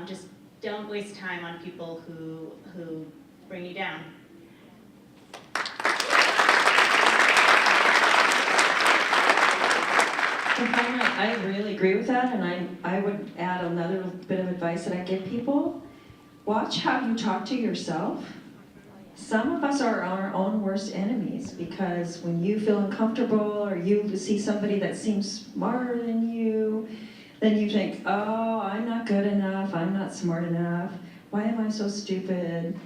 just don't waste time on people who bring you down. And finally, I really agree with that, and I would add another bit of advice that I give people. Watch how you talk to yourself. Some of us are our own worst enemies, because when you feel uncomfortable or you see somebody that seems smarter than you, then you think, oh, I'm not good enough, I'm not smart enough, why am I so stupid?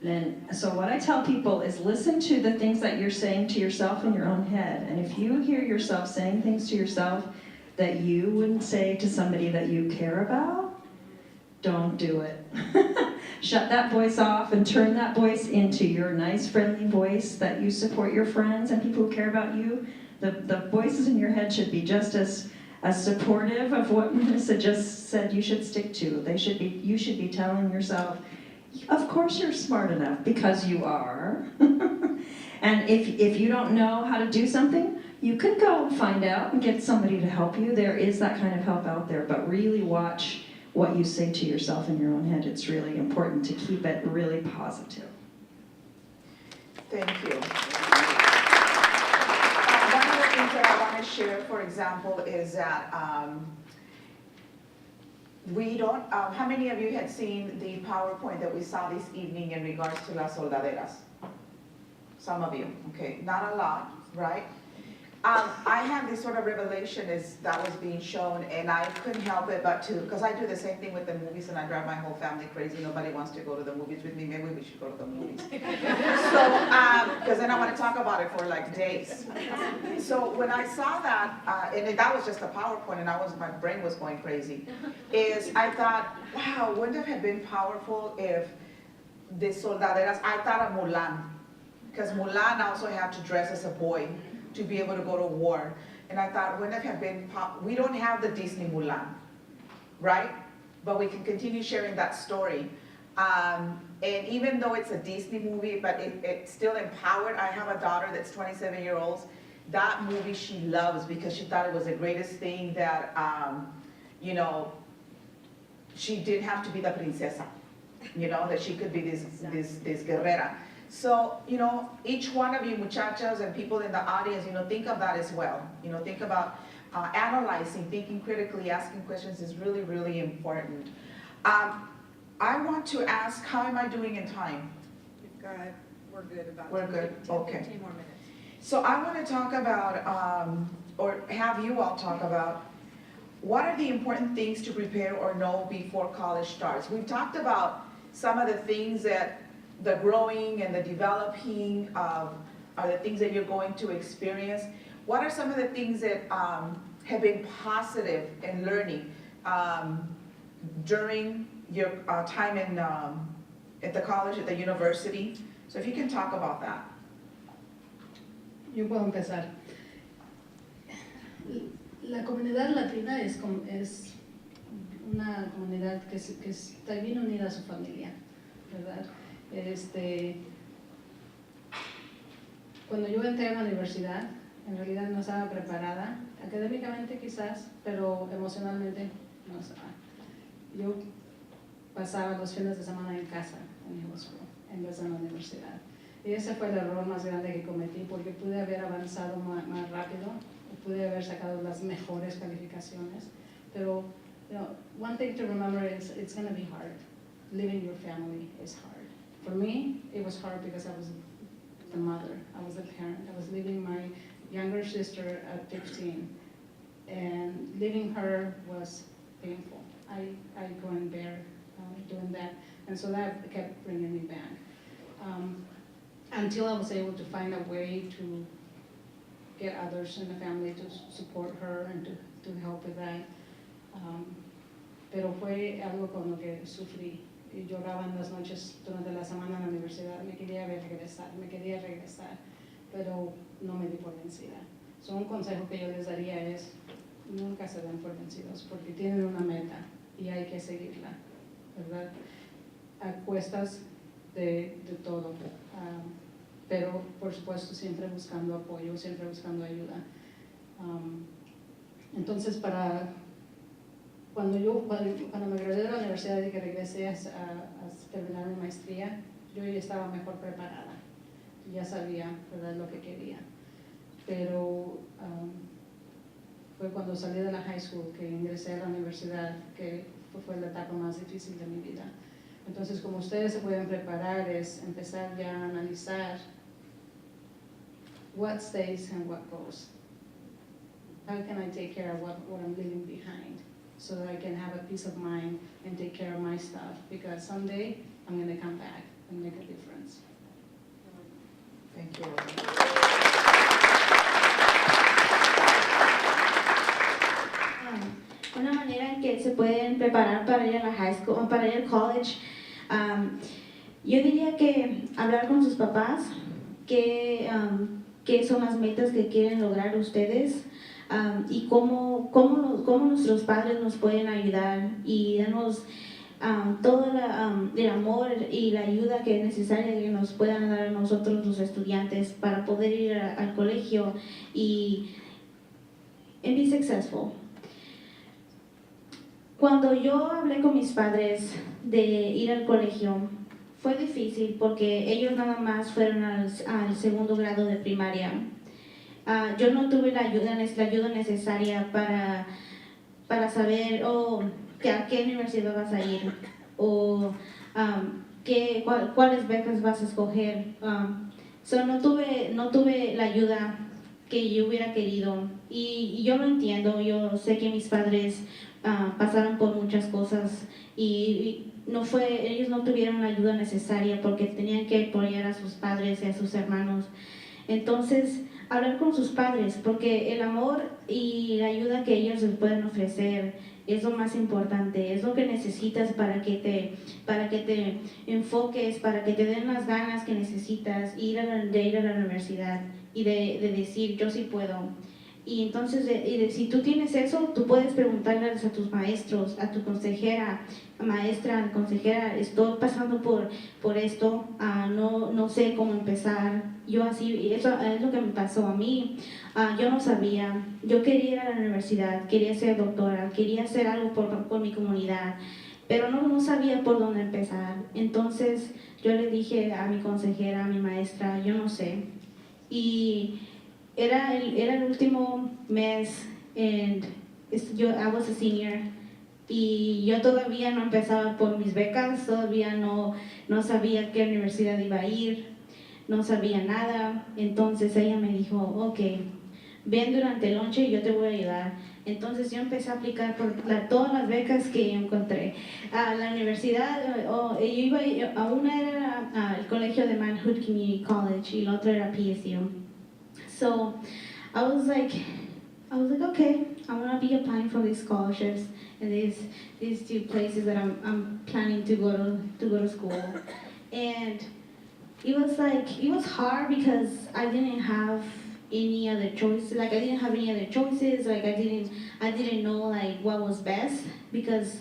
And so what I tell people is listen to the things that you're saying to yourself in your own head. And if you hear yourself saying things to yourself that you wouldn't say to somebody that you care about, don't do it. Shut that voice off and turn that voice into your nice, friendly voice that you support your friends and people who care about you. The voices in your head should be just as supportive of what Melissa just said you should stick to. You should be telling yourself, of course you're smart enough, because you are. And if you don't know how to do something, you can go find out and get somebody to help you. There is that kind of help out there, but really watch what you say to yourself in your own head. It's really important to keep it really positive. Thank you. One of the things that I want to share, for example, is that we don't, how many of you had seen the PowerPoint that we saw this evening in regards to las soldaderas? Some of you, okay, not a lot, right? I had this sort of revelation as that was being shown, and I couldn't help it but to, because I do the same thing with the movies, and I drive my whole family crazy. Nobody wants to go to the movies with me. Maybe we should go to the movies. So, because then I want to talk about it for like days. So when I saw that, and that was just a PowerPoint, and my brain was going crazy, is I thought, wow, wouldn't it have been powerful if the soldaderas, I thought of Mulan, because Mulan also had to dress as a boy to be able to go to war. And I thought, wouldn't it have been, we don't have the Disney Mulan, right? But we can continue sharing that story. And even though it's a Disney movie, but it's still empowered. I have a daughter that's 27 years old. That movie she loves because she thought it was the greatest thing that, you know, she didn't have to be the princesa, you know, that she could be this guerrera. So, you know, each one of you muchachos and people in the audience, you know, think of that as well. You know, think about analyzing, thinking critically, asking questions is really, really important. I want to ask, how am I doing in time? We're good about We're good, 10, okay. 15 more minutes. So I want to talk about, or have you all talk about, what are the important things to prepare or know before college starts? We've talked about some of the things that the growing and the developing are the things that you're going to experience. What are some of the things that have been positive in learning during your time in, at the college, at the university? So if you can talk about that. Yo puedo empezar. La comunidad latina es una comunidad que está bien unida a su familia, ¿verdad? Cuando yo entré a la universidad, en realidad no estaba preparada, académicamente quizás, pero emocionalmente no estaba. Yo pasaba los fines de semana en casa, en Hillsborough, en vez de en la universidad. Y ese fue el error más grande que cometí, porque pude haber avanzado más rápido, pude haber sacado las mejores calificaciones, pero you know, one thing to remember is it's going to be hard. Leaving your family is hard. For me, it was hard because I was the mother, I was the parent. I was leaving my younger sister at 15, and leaving her was painful. I couldn't bear doing that, and so that kept bringing me back. Until I was able to find a way to get others in the family to support her and to help with that. Pero fue algo con lo que sufrí. Y lloraba en las noches durante la semana en la universidad. Me quería regresar, pero no me di por vencida. So, un consejo que yo les daría es, nunca se den por vencidos, porque tienen una meta y hay que seguirla, ¿verdad? A cuestas de todo. Pero por supuesto siempre buscando apoyo, siempre buscando ayuda. Entonces cuando me gradué de la universidad y que regresé a terminar mi maestría, yo ya estaba mejor preparada, ya sabía, ¿verdad?, lo que quería. Pero fue cuando salí de la high school que ingresé a la universidad que fue la etapa más difícil de mi vida. Entonces, como ustedes se pueden preparar, es empezar ya a analizar what stays and what goes. How can I take care of what I'm leaving behind so that I can have a peace of mind and take care of my stuff? Because someday I'm going to come back and make a difference. Thank you. Una manera en que se pueden preparar para ir a la high school, para ir al college, yo diría que hablar con sus papás, qué son las metas que quieren lograr ustedes, y cómo nuestros padres nos pueden ayudar y darnos todo el amor y la ayuda que es necesaria que nos puedan dar a nosotros los estudiantes para poder ir al colegio y be successful. Cuando yo hablé con mis padres de ir al colegio, fue difícil porque ellos nada más fueron al segundo grado de primaria. Yo no tuve la ayuda necesaria para saber a qué universidad vas a ir o cuáles becas vas a escoger. No tuve la ayuda que yo hubiera querido y yo lo entiendo. Yo sé que mis padres pasaron por muchas cosas y ellos no tuvieron la ayuda necesaria porque tenían que apoyar a sus padres y a sus hermanos. Entonces hablar con sus padres, porque el amor y la ayuda que ellos les pueden ofrecer es lo más importante, es lo que necesitas para que te enfoques, para que te den las ganas que necesitas de ir a la universidad y de decir yo sí puedo. Y entonces, si tú tienes eso, tú puedes preguntarles a tus maestros, a tu consejera, maestra, consejera, estoy pasando por esto, no sé cómo empezar. Yo así, y eso es lo que me pasó a mí. Yo no sabía, yo quería ir a la universidad, quería ser doctora, quería hacer algo por mi comunidad, pero no sabía por dónde empezar. Entonces yo le dije a mi consejera, a mi maestra, yo no sé. Y era el último mes, I was a senior, y yo todavía no empezaba por mis becas, todavía no sabía qué universidad iba a ir, no sabía nada. Entonces ella me dijo, ok, ven durante el lunch y yo te voy a ayudar. Entonces yo empecé a aplicar por todas las becas que encontré. A la universidad, a una era el colegio de Manhood Community College y la otra era PSU. So I was like, okay, I want to be applying for these scholarships in these two places that I'm planning to go to school. And it was hard because I didn't have any other choices. Like I didn't have any other choices. Like I didn't know like what was best, because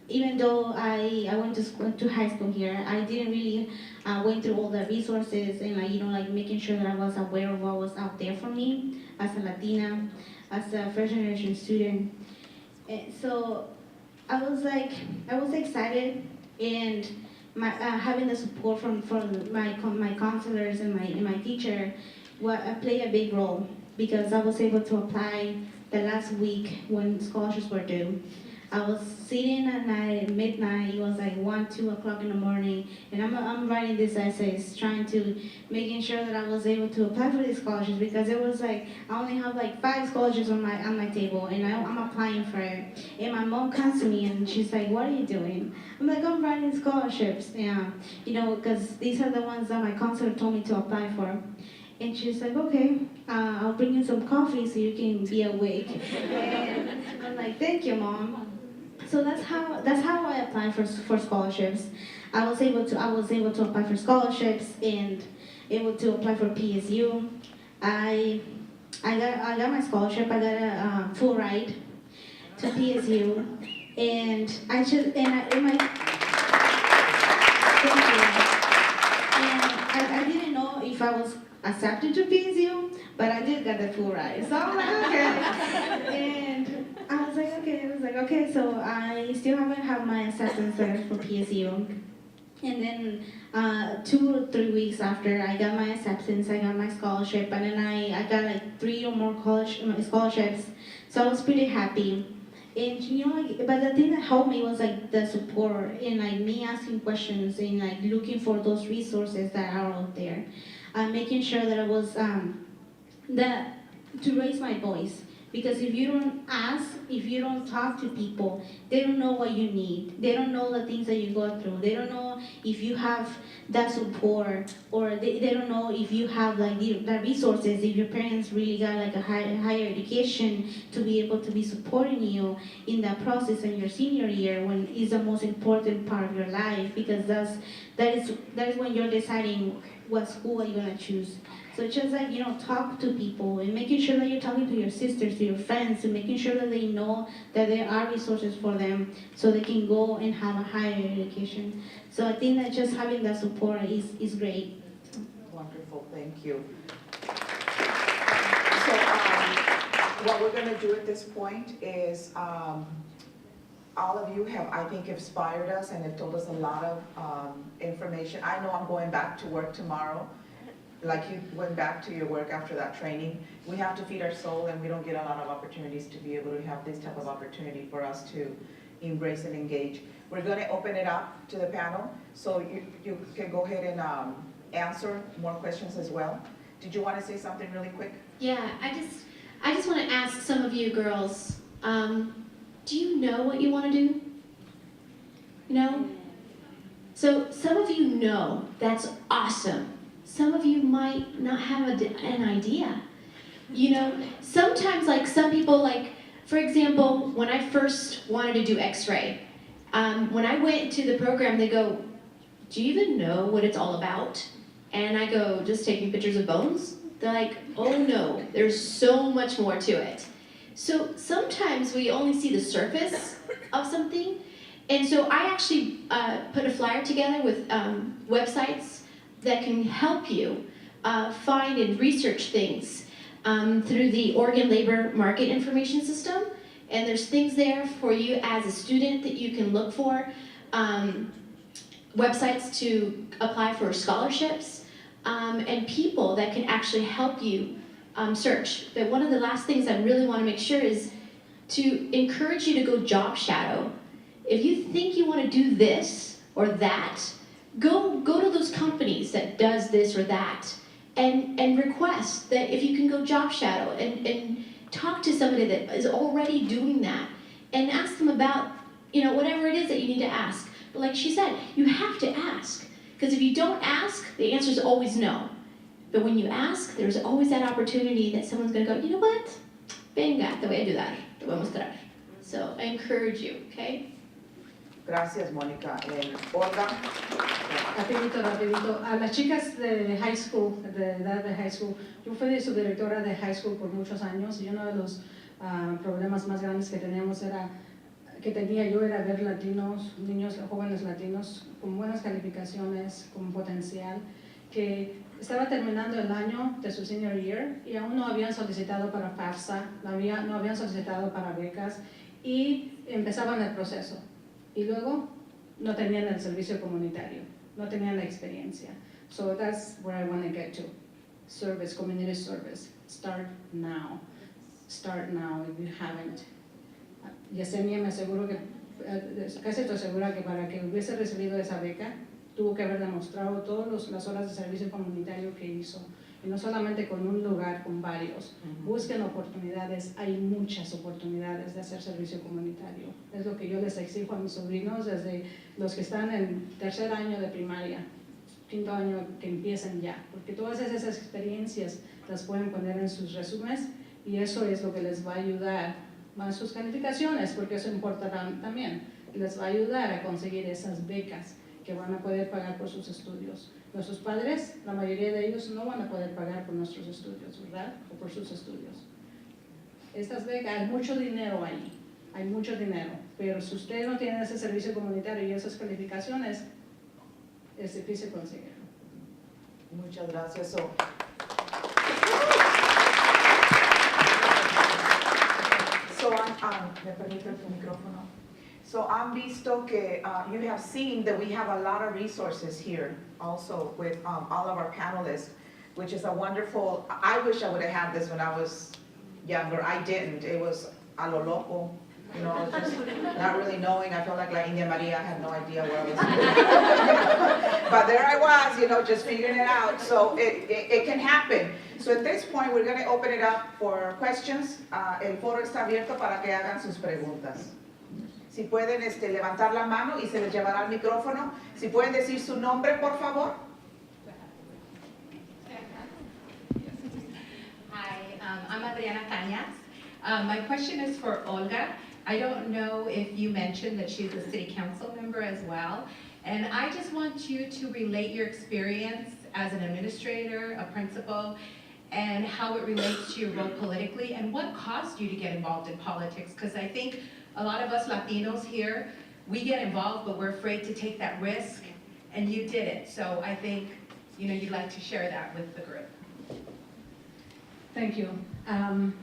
even though I went to high school here, I didn't really went through all the resources and like making sure that I was aware of what was out there for me as a Latina, as a first generation student. And so I was excited, and having the support from my counselors and my teacher played a big role, because I was able to apply the last week when scholarships were due. I was sitting at night, midnight, it was like 1, 2 o'clock in the morning, and I'm writing these essays, making sure that I was able to apply for these scholarships, because it was like, I only have like 5 scholarships on my table, and I'm applying for it. And my mom comes to me and she's like, what are you doing? I'm like, I'm writing scholarships, yeah, because these are the ones that my counselor told me to apply for. And she's like, okay, I'll bring you some coffee so you can be awake. And I'm like, thank you, Mom. So that's how I applied for scholarships. I was able to apply for scholarships and able to apply for PSU. I got my scholarship. I got a full ride to PSU, and thank you. And I didn't know if I was accepted to PSU, but I did get the full ride. So I'm like, okay. And I was like, okay, so I still haven't had my acceptance letter for PSU. And then 2 or 3 weeks after I got my acceptance, I got my scholarship, and then I got like 3 or more scholarships. So I was pretty happy. And but the thing that helped me was like the support and like me asking questions and like looking for those resources that are out there. Making sure that I was to raise my voice, because if you don't ask, if you don't talk to people, they don't know what you need. They don't know the things that you go through. They don't know if you have that support, or they don't know if you have like the resources, if your parents really got like a higher education to be able to be supporting you in that process in your senior year, when is the most important part of your life, because that is when you're deciding what school are you gonna choose. So just like, talk to people and making sure that you're talking to your sisters, to your friends, and making sure that they know that there are resources for them so they can go and have a higher education. So I think that just having that support is great. Wonderful, thank you. So what we're gonna do at this point is all of you have, I think, inspired us and have told us a lot of information. I know I'm going back to work tomorrow. Like you went back to your work after that training. We have to feed our soul, and we don't get a lot of opportunities to be able to have this type of opportunity for us to embrace and engage. We're going to open it up to the panel, so you can go ahead and answer more questions as well. Did you want to say something really quick? Yeah, I just want to ask some of you girls, do you know what you want to do? So some of you know, that's awesome. Some of you might not have an idea. You know, sometimes like some people like, for example, when I first wanted to do x-ray, when I went to the program, they go, do you even know what it's all about? And I go, just taking pictures of bones? They're like, oh no, there's so much more to it. So sometimes we only see the surface of something. And so I actually put a flyer together with websites that can help you find and research things through the Oregon Labor Market Information System. And there's things there for you as a student that you can look for. Websites to apply for scholarships, and people that can actually help you search. But one of the last things I really want to make sure is to encourage you to go job shadow. If you think you want to do this or that, go to those companies that does this or that, and request that if you can go job shadow and talk to somebody that is already doing that, and ask them about, you know, whatever it is that you need to ask. But like she said, you have to ask. Because if you don't ask, the answer is always no. But when you ask, there's always that opportunity that someone's going to go, you know what? Venga, te voy a ayudar, te voy a mostrar. So I encourage you, okay? Gracias, Mónica. Olga. Rapidito. A las chicas de high school, de edad de high school, yo fui su directora de high school por muchos años y uno de los problemas más grandes que tenía yo era ver latinos, niños, jóvenes latinos con buenas calificaciones, con potencial, que estaba terminando el año de su senior year y aún no habían solicitado para FAFSA, no habían solicitado para becas y empezaban el proceso. Y luego no tenían el servicio comunitario, no tenían la experiencia. So that's where I want to get to. Service, community service. Start now. Start now if you haven't. Yesenia, me aseguro que, casi estoy segura que para que hubiese recibido esa beca, tuvo que haber demostrado todas las horas de servicio comunitario que hizo. Y no solamente con un lugar, con varios. Busquen oportunidades, hay muchas oportunidades de hacer servicio comunitario. Es lo que yo les exijo a mis sobrinos desde los que están en tercer año de primaria, quinto año, que empiecen ya. Porque todas esas experiencias las pueden poner en sus resúmenes y eso es lo que les va a ayudar más sus calificaciones, porque eso importa también. Les va a ayudar a conseguir esas becas que van a poder pagar por sus estudios. Nuestros padres, la mayoría de ellos no van a poder pagar por nuestros estudios, ¿verdad? O por sus estudios. Estas becas, hay mucho dinero ahí, hay mucho dinero, pero si usted no tiene ese servicio comunitario y esas calificaciones, es difícil conseguirlo. Muchas gracias. ¿Me permite el micrófono? So I'm visto que you have seen that we have a lot of resources here also with all of our panelists, which is a wonderful, I wish I would have had this when I was younger. I didn't. It was a lo loco, you know, just not really knowing. I felt like La India Maria, I had no idea where I was going. But there I was, you know, just figuring it out. So it can happen. So at this point, we're going to open it up for questions. El foro está abierto para que hagan sus preguntas. Si pueden levantar la mano y se les llevará el micrófono. Si pueden decir su nombre, por favor. Hi, I'm Adriana Cañas. My question is for Olga. I don't know if you mentioned that she's a city council member as well. And I just want you to relate your experience as an administrator, a principal, and how it relates to your role politically, and what caused you to get involved in politics. Because I think a lot of us Latinos here, we get involved, but we're afraid to take that risk, and you did it. So I think, you know, you'd like to share that with the group. Thank you. I'm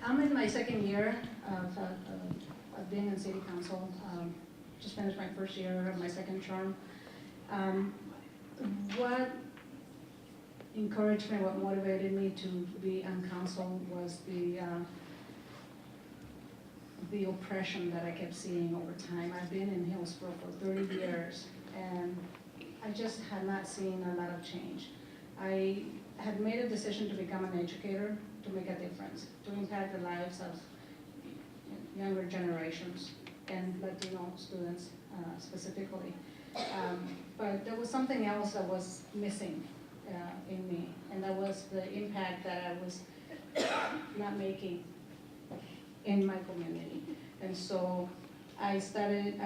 in my second year of being in city council. Just finished my first year of my second term. What encouraged me, what motivated me to be on council was the oppression that I kept seeing over time. I've been in Hillsborough for 30 years, and I just had not seen a lot of change. I had made a decision to become an educator, to make a difference, to impact the lives of younger generations and Latino students specifically. But there was something else that was missing in me, and that was the impact that I was not making in my community. And so I started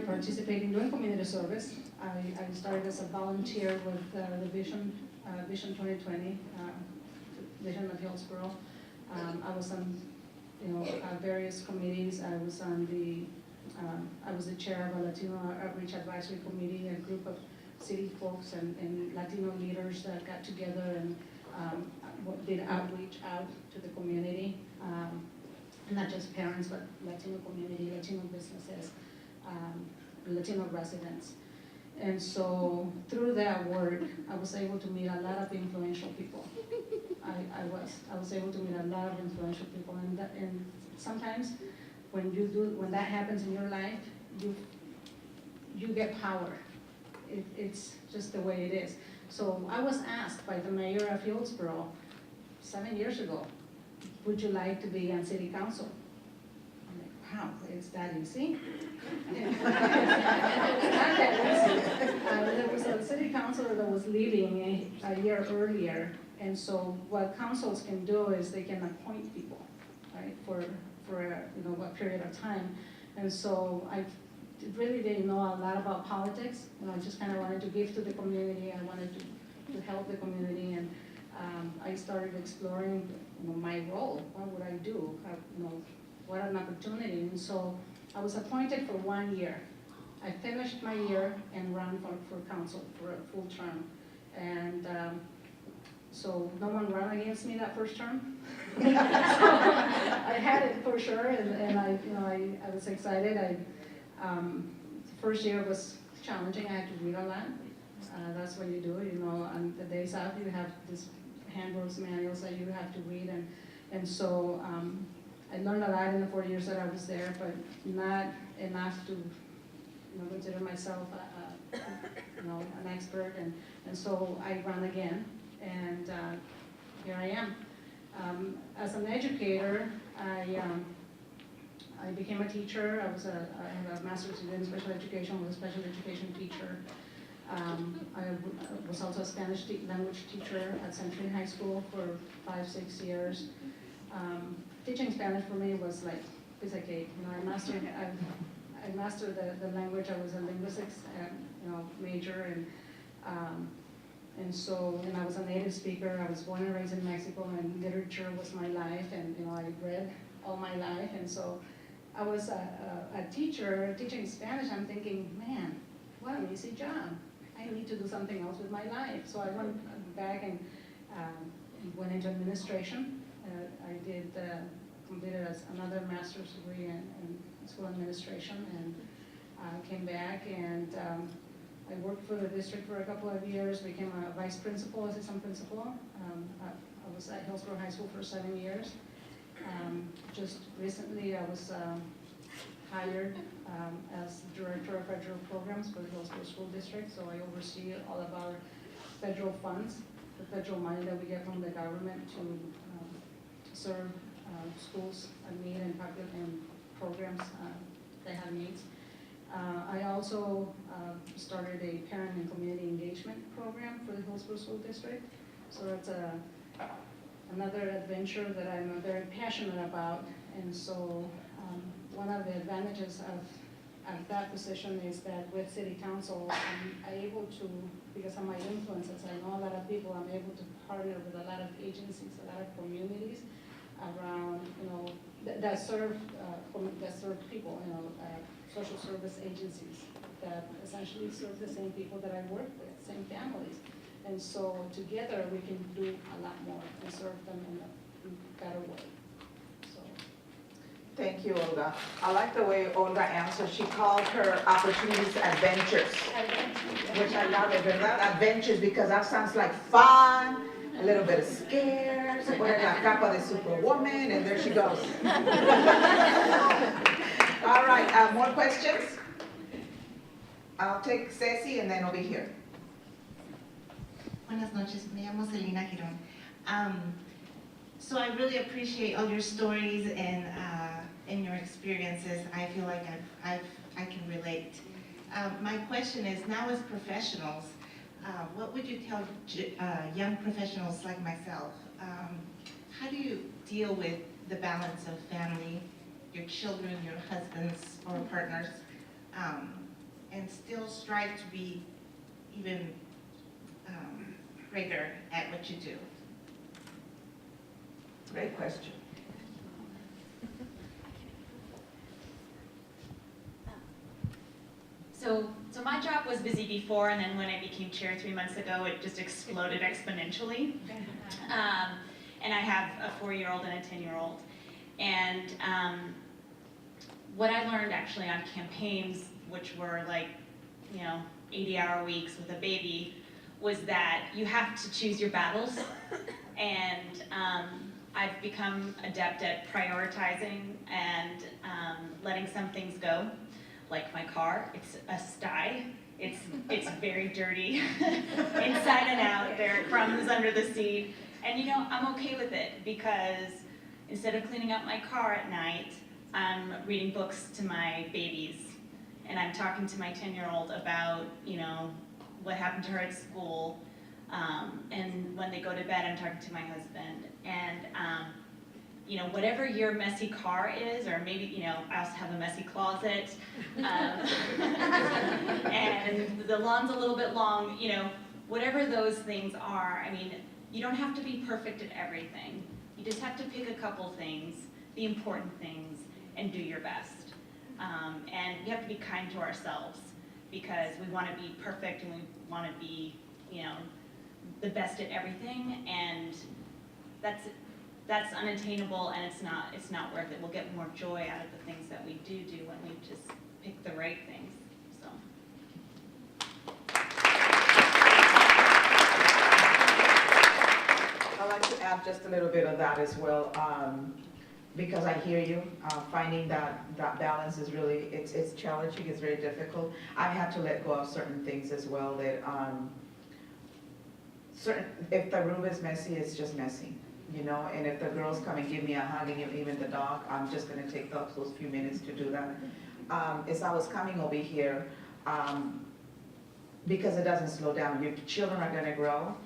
participating, doing community service. I started as a volunteer with the Vision 2020, Vision of Hillsborough. I was on, various committees. I was the chair of a Latino Outreach Advisory Committee, a group of city folks and Latino leaders that got together and did outreach out to the community. Not just parents, but Latino community, Latino businesses, Latino residents. And so through that work, I was able to meet a lot of influential people. I was able to meet a lot of influential people, and sometimes when that happens in your life, you get power. It's just the way it is. So I was asked by the mayor of Hillsborough 7 years ago, would you like to be on city council? I'm like, wow, it's that easy? It's not that easy. There was a city councilor that was leaving a year earlier, and so what councils can do is they can appoint people, right, for a period of time. And so I really didn't know a lot about politics. I just kind of wanted to give to the community. I wanted to help the community, and I started exploring my role. What would I do? What an opportunity. And so I was appointed for 1 year. I finished my year and ran for council for a full term. And so no one ran against me that first term. So I had it for sure, and I was excited. The first year was challenging. I had to read a lot. That's what you do. On the days off, you have these handbooks, manuals that you have to read, and so I learned a lot in the 4 years that I was there, but not enough to consider myself an expert, and so I ran again, and here I am. As an educator, I became a teacher. I have a master's degree in special education, was a special education teacher. I was also a Spanish language teacher at Century High School for 5-6 years. Teaching Spanish for me was like piece of cake. I mastered the language. I was a linguistics major, and so I was a native speaker. I was born and raised in Mexico, and literature was my life, and I read all my life, and so I was a teacher teaching Spanish. I'm thinking, man, what an easy job. I need to do something else with my life. So I went back and went into administration. I completed another master's degree in school administration, and came back, and I worked for the district for a couple of years, became a vice principal, assistant principal. I was at Hillsborough High School for 7 years. Just recently I was hired as director of federal programs for the Hillsborough School District, so I oversee all of our federal funds, the federal money that we get from the government to serve schools in need and programs that have needs. I also started a parent and community engagement program for the Hillsborough School District, so that's another adventure that I'm very passionate about. And so one of the advantages of that position is that with City Council, I'm able to, because of my influences, I know a lot of people, I'm able to partner with a lot of agencies, a lot of communities around, that serve people, social service agencies that essentially serve the same people that I work with, same families. And so together we can do a lot more and serve them in a better way. So. Thank you, Olga. I like the way Olga answered. She called her opportunities adventures, which I love it. They're adventures because that sounds like fun, a little bit of scares, wearing la capa de Superwoman, and there she goes. All right, more questions? I'll take Ceci and then over here. Buenas noches, me llamo Selena Girón. So I really appreciate all your stories and your experiences. I feel like I can relate. My question is, now as professionals, what would you tell young professionals like myself? How do you deal with the balance of family, your children, your husbands or partners, and still strive to be even greater at what you do? Great question. So my job was busy before, and then when I became chair 3 months ago, it just exploded exponentially. And I have a 4-year-old and a 10-year-old. And what I learned actually on campaigns, which were like, 80-hour weeks with a baby, was that you have to choose your battles. And I've become adept at prioritizing and letting some things go. Like my car, it's a sty. It's very dirty inside and out. There are crumbs under the seat. And I'm okay with it because instead of cleaning up my car at night, I'm reading books to my babies. And I'm talking to my 10-year-old about, what happened to her at school. And when they go to bed, I'm talking to my husband. And whatever your messy car is, or maybe, I also have a messy closet, and the lawn's a little bit long, whatever those things are, you don't have to be perfect at everything. You just have to pick a couple things, the important things, and do your best. And we have to be kind to ourselves because we want to be perfect and we want to be, the best at everything, and that's unattainable, and it's not worth it. We'll get more joy out of the things that we do when we just pick the right things. So. I'd like to add just a little bit of that as well, because I hear you. Finding that balance is really, it's challenging, it's very difficult. I've had to let go of certain things as well that, if the room is messy, it's just messy. And if the girls come and give me a hug, and even the dog, I'm just going to take those few minutes to do that. As I was coming over here, because it doesn't slow down, your children are going to grow,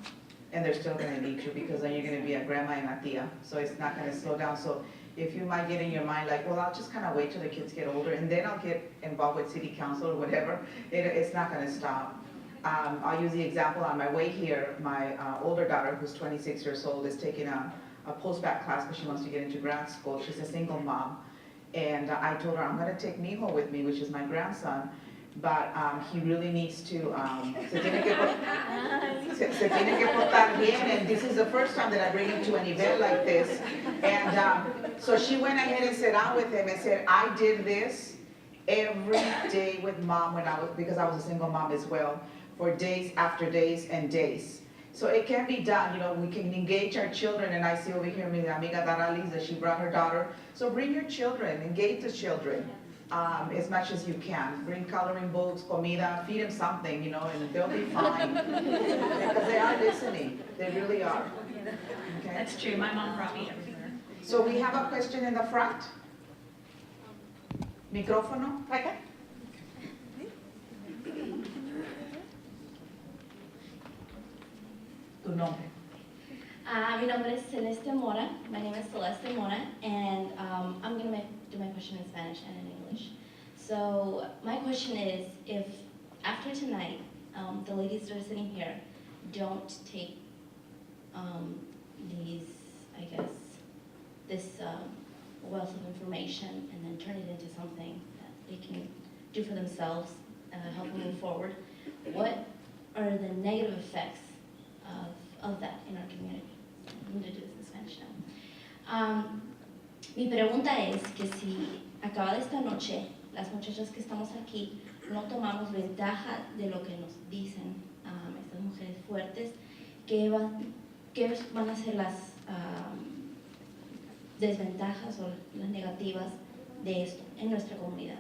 and they're still going to need you, because then you're going to be a grandma and a tia, so it's not going to slow down. So if you might get in your mind like, well, I'll just kind of wait till the kids get older, and then I'll get involved with city council or whatever, it's not going to stop. I'll use the example on my way here. My older daughter, who's 26 years old, is taking a post-bac class because she wants to get into grad school. She's a single mom. And I told her, I'm going to take Mijo with me, which is my grandson, but he really needs to, se tiene que portar bien, and this is the first time that I bring him to an event like this. And so she went ahead and sat down with him and said, I did this every day with mom because I was a single mom as well, for days after days and days. So it can be done, we can engage our children, and I see over here, mi amiga Dara Lisa, she brought her daughter. So bring your children, engage the children as much as you can. Bring coloring books, comida, feed them something, and they'll be fine. Because they are listening, they really are. Okay? That's true, my mom brought me everywhere. So we have a question in the front. Micrófono. Okay. Tu nombre. Mi nombre es Celeste Mora. My name is Celeste Mora, and I'm going to do my question in Spanish and in English. So my question is, if after tonight, the ladies that are sitting here don't take this wealth of information and then turn it into something that they can do for themselves, help them move forward, what are the negative effects of that in our community? I'm going to do this in Spanish now. Mi pregunta es que si acabada esta noche, las muchachas que estamos aquí no tomamos ventaja de lo que nos dicen estas mujeres fuertes, ¿qué van a ser las desventajas o las negativas de esto en nuestra comunidad?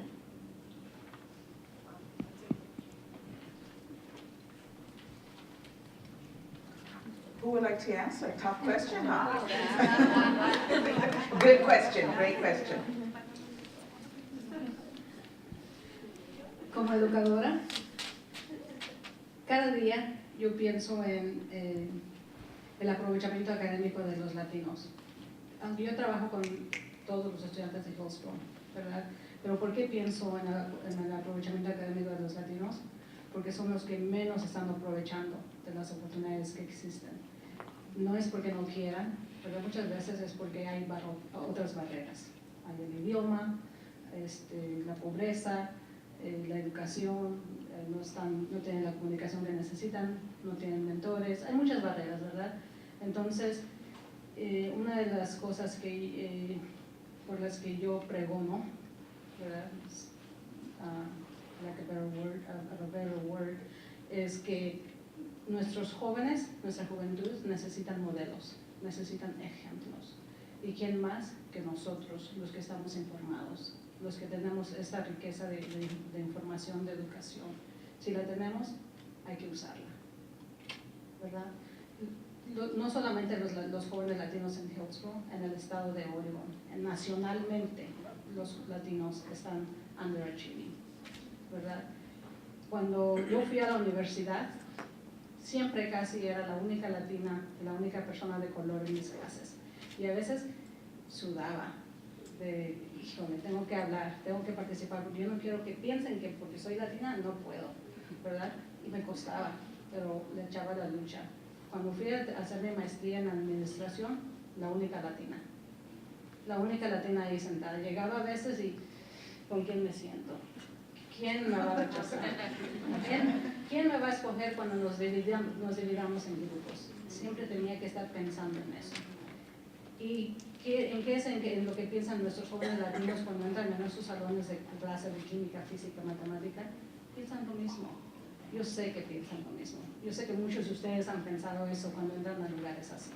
Who would like to answer? Tough question, huh? Good question, great question. Como educadora, cada día yo pienso en el aprovechamiento académico de los latinos. Aunque yo trabajo con todos los estudiantes de Hillsborough, ¿verdad? Pero ¿por qué pienso en el aprovechamiento académico de los latinos? Porque son los que menos están aprovechando de las oportunidades que existen. No es porque no quieran, pero muchas veces es porque hay otras barreras. Hay el idioma, la pobreza, la educación, no tienen la comunicación que necesitan, no tienen mentores, hay muchas barreras, ¿verdad? Entonces, una de las cosas por las que yo pregono, ¿verdad? Like a better word, es que nuestros jóvenes, nuestra juventud necesitan modelos, necesitan ejemplos. ¿Y quién más que nosotros, los que estamos informados, los que tenemos esta riqueza de información, de educación? Si la tenemos, hay que usarla, ¿verdad? No solamente los jóvenes latinos en Hillsborough, en el estado de Oregon, nacionalmente los latinos están underachieving, ¿verdad? Cuando yo fui a la universidad, siempre casi era la única latina, la única persona de color en mis clases. Y a veces sudaba de, híjole, tengo que hablar, tengo que participar, porque yo no quiero que piensen que porque soy latina no puedo, ¿verdad? Y me costaba, pero le echaba la lucha. Cuando fui a hacer mi maestría en administración, la única latina ahí sentada. Llegaba a veces y, ¿con quién me siento? ¿Quién me va a rechazar? ¿Quién me va a escoger cuando nos dividamos en grupos? Siempre tenía que estar pensando en eso. ¿Y en qué es en lo que piensan nuestros jóvenes latinos cuando entran en esos salones de clase de química, física, matemática? Piensan lo mismo. Yo sé que piensan lo mismo. Yo sé que muchos de ustedes han pensado eso cuando entran a lugares así,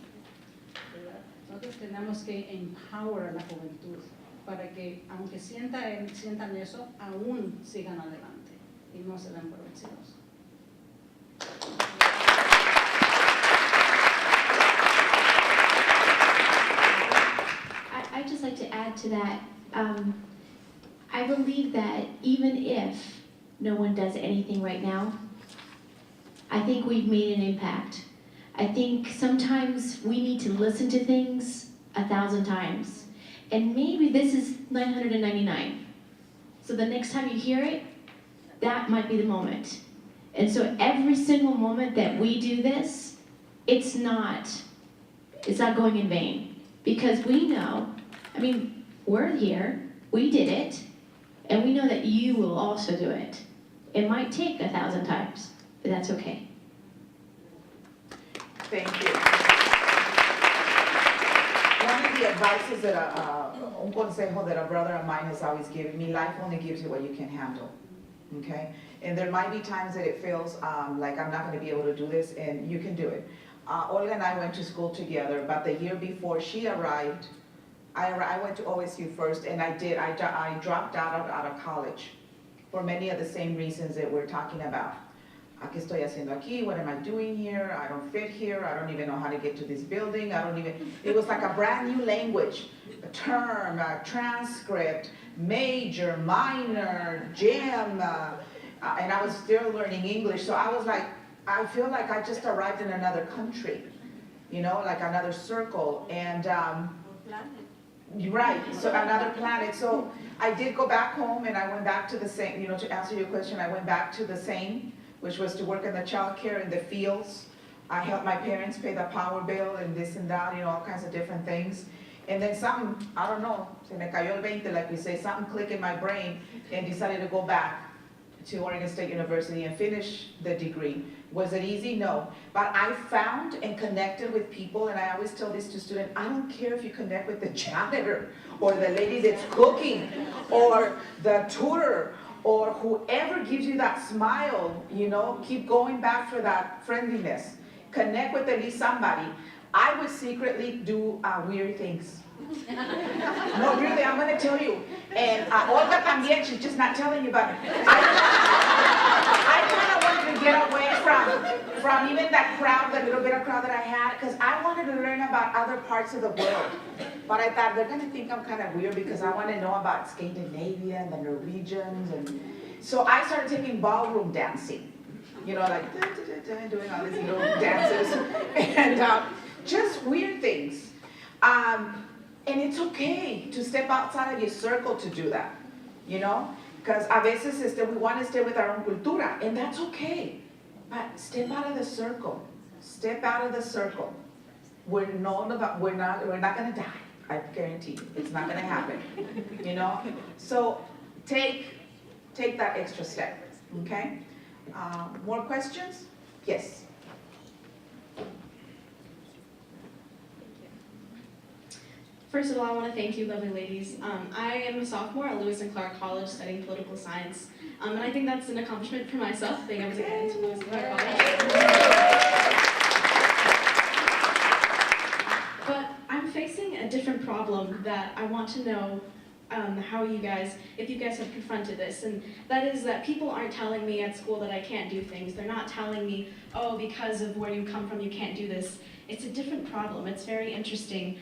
¿verdad? Nosotros tenemos que empower a la juventud para que, aunque sientan eso, aún sigan adelante y no se den por vencidos. I'd just like to add to that. I believe that even if no one does anything right now, I think we've made an impact. I think sometimes we need to listen to things 1,000 times. And maybe this is 999. So the next time you hear it, that might be the moment. And so every single moment that we do this, it's not going in vain. Because we know, I mean, we're here, we did it, and we know that you will also do it. It might take 1,000 times, but that's okay. Thank you. One of the advices that un consejo that a brother of mine has always given me, life only gives you what you can handle, okay? And there might be times that it feels like I'm not going to be able to do this, and you can do it. Olga and I went to school together, but the year before she arrived, I went to OSU first, and I dropped out of college for many of the same reasons that we're talking about. ¿Qué estoy haciendo aquí? What am I doing here? I don't fit here. I don't even know how to get to this building. It was like a brand new language, a term, a transcript, major, minor, gym, and I was still learning English. So I was like, I feel like I just arrived in another country, you know, like another circle. And right, so another planet. So I did go back home, and I went back to the same, you know, to answer your question, I went back to the same, which was to work in the child care in the fields. I helped my parents pay the power bill and this and that, you know, all kinds of different things. And then something, I don't know, se me cayó el 20, like we say, something clicked in my brain, and decided to go back to Oregon State University and finish the degree. Was it easy? No. But I found and connected with people, and I always tell this to students, I don't care if you connect with the janitor, or the lady that's cooking, or the tutor, or whoever gives you that smile, you know, keep going back for that friendliness. Connect with at least somebody. I would secretly do weird things. No, really, I'm going to tell you. And Olga también, she's just not telling you, but I kind of wanted to get away from even that crowd, the little bit of crowd that I had, because I wanted to learn about other parts of the world. But I thought they're going to think I'm kind of weird because I want to know about Scandinavia and the Norwegians. And so I started taking ballroom dancing. you know, like doing all these little dances, and just weird things. And it's okay to step outside of your circle to do that, you know? Because a veces we want to stay with our own cultura, and that's okay. But step out of the circle. Step out of the circle. We're not gonna die. I guarantee you, it's not gonna happen. You know? So take that extra step. Okay? More questions? Yes. First of all, I want to thank you, lovely ladies. I am a sophomore at Lewis and Clark College studying political science, and I think that's an accomplishment for myself, being able to get into Lewis and Clark College. But I'm facing a different problem that I want to know if you guys have confronted this, and that is that people aren't telling me at school that I can't do things. They're not telling me, oh, because of where you come from, you can't do this. It's a different problem. It's very interesting.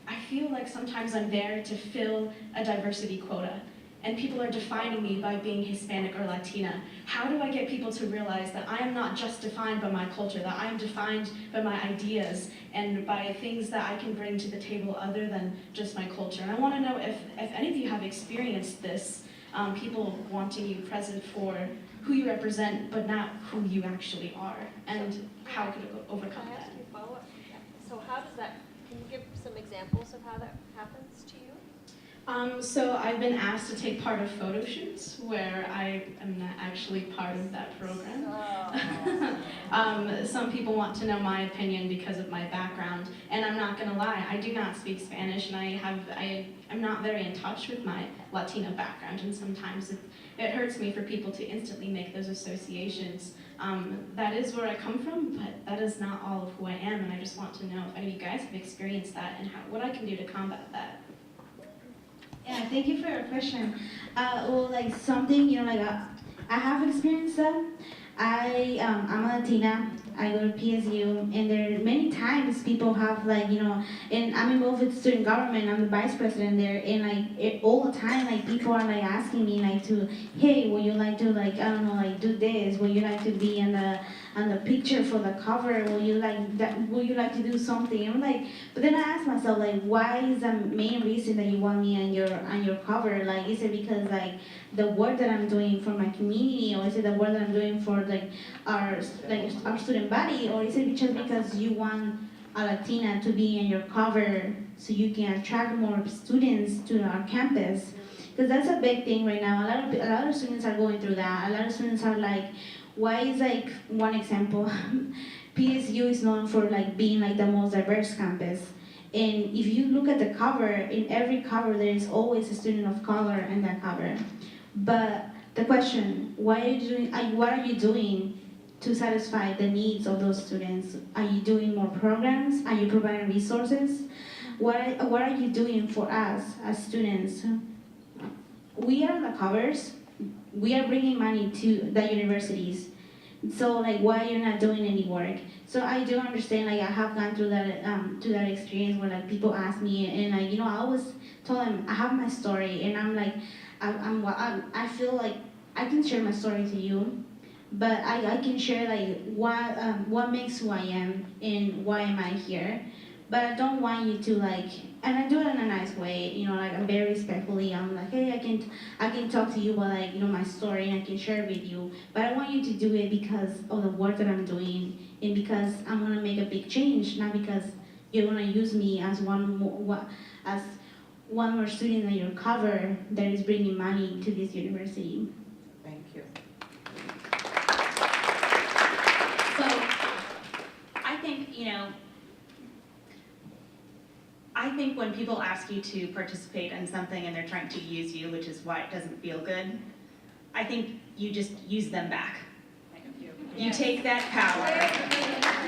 I feel like sometimes I'm there to fill a diversity quota, and people are defining me by being Hispanic or Latina. How do I get people to realize that I am not just defined by my culture, that I am defined by my ideas and by things that I can bring to the table other than just my culture? And I want to know if any of you have experienced this, people wanting you present for who you represent, but not who you actually are, and how could it overcome Can I ask that? you a follow-up? So how does that, can you give some examples of how that happens to you? So I've been asked to take part of photo shoots where I am not actually part of that program. Some people want to know my opinion because of my background, and I'm not gonna lie, I do not speak Spanish, and I'm not very in touch with my Latino background, and sometimes it hurts me for people to instantly make those associations. That is where I come from, but that is not all of who I am, and I just want to know if any of you guys have experienced that and what I can do to combat that. Yeah, thank you for your question. Well, like something, you know, like I have experienced that. I'm a Latina. I go to PSU, and there are many times people have like, you know, and I'm involved with student government. I'm the vice president there, and like all the time, like people are like asking me like to, hey, would you like to like, I don't know, like do this? Would you like to be on the picture for the cover? Would you like that? Would you like to do something? I'm like, but then I ask myself like, why is the main reason that you want me on your cover? Like, is it because like the work that I'm doing for my community, or is it the work that I'm doing for like our student body, or is it just because you want a Latina to be in your cover so you can attract more students to our campus? Because that's a big thing right now. A lot of students are going through that. A lot of students are like, why is like one example, PSU is known for like being like the most diverse campus. And if you look at the cover, in every cover there is always a student of color in that cover. But the question, what are you doing to satisfy the needs of those students? Are you doing more programs? Are you providing resources? What are you doing for us as students? We are on the covers. We are bringing money to the universities. So like, why you're not doing any work? So I do understand, like I have gone through that experience where like people ask me, and like, you know, I always tell them I have my story, and I'm like, I feel like I can share my story to you, but I can share like what makes who I am and why am I here. But I don't want you to like, and I do it in a nice way, you know, like I'm very respectfully, I'm like, hey, I can talk to you about like, you know, my story, and I can share it with you, but I want you to do it because of the work that I'm doing, and because I'm gonna make a big change, not because you're gonna use me as one more student on your cover that is bringing money to this university. Thank you. So, I think, you know, I think when people ask you to participate in something and they're trying to use you, which is why it doesn't feel good, I think you just use them back. You take that power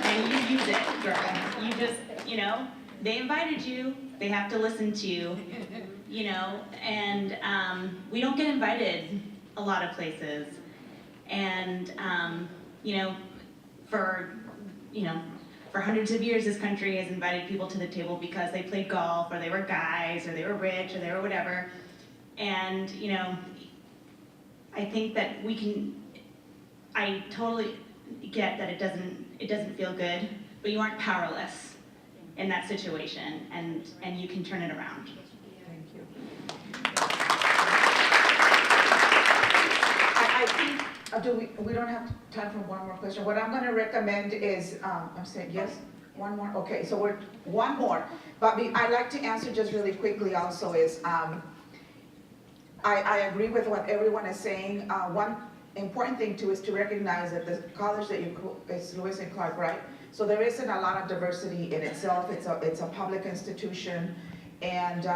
and you use it, girl. You just, you know, they invited you, they have to listen to you, you know, and we don't get invited a lot of places. And, you know, for hundreds of years, this country has invited people to the table because they played golf, or they were guys, or they were rich, or they were whatever. And, you know, I think that we can, I totally get that it doesn't feel good, but you aren't powerless in that situation, and you can turn it around. Thank you. I think, we don't have time for one more question. What I'm gonna recommend is, I'm saying yes? One more? Okay, so one more. But I'd like to answer just really quickly also is, I agree with what everyone is saying. One important thing too is to recognize that the college that is Lewis and Clark, right? So there isn't a lot of diversity in itself. It's a public institution, and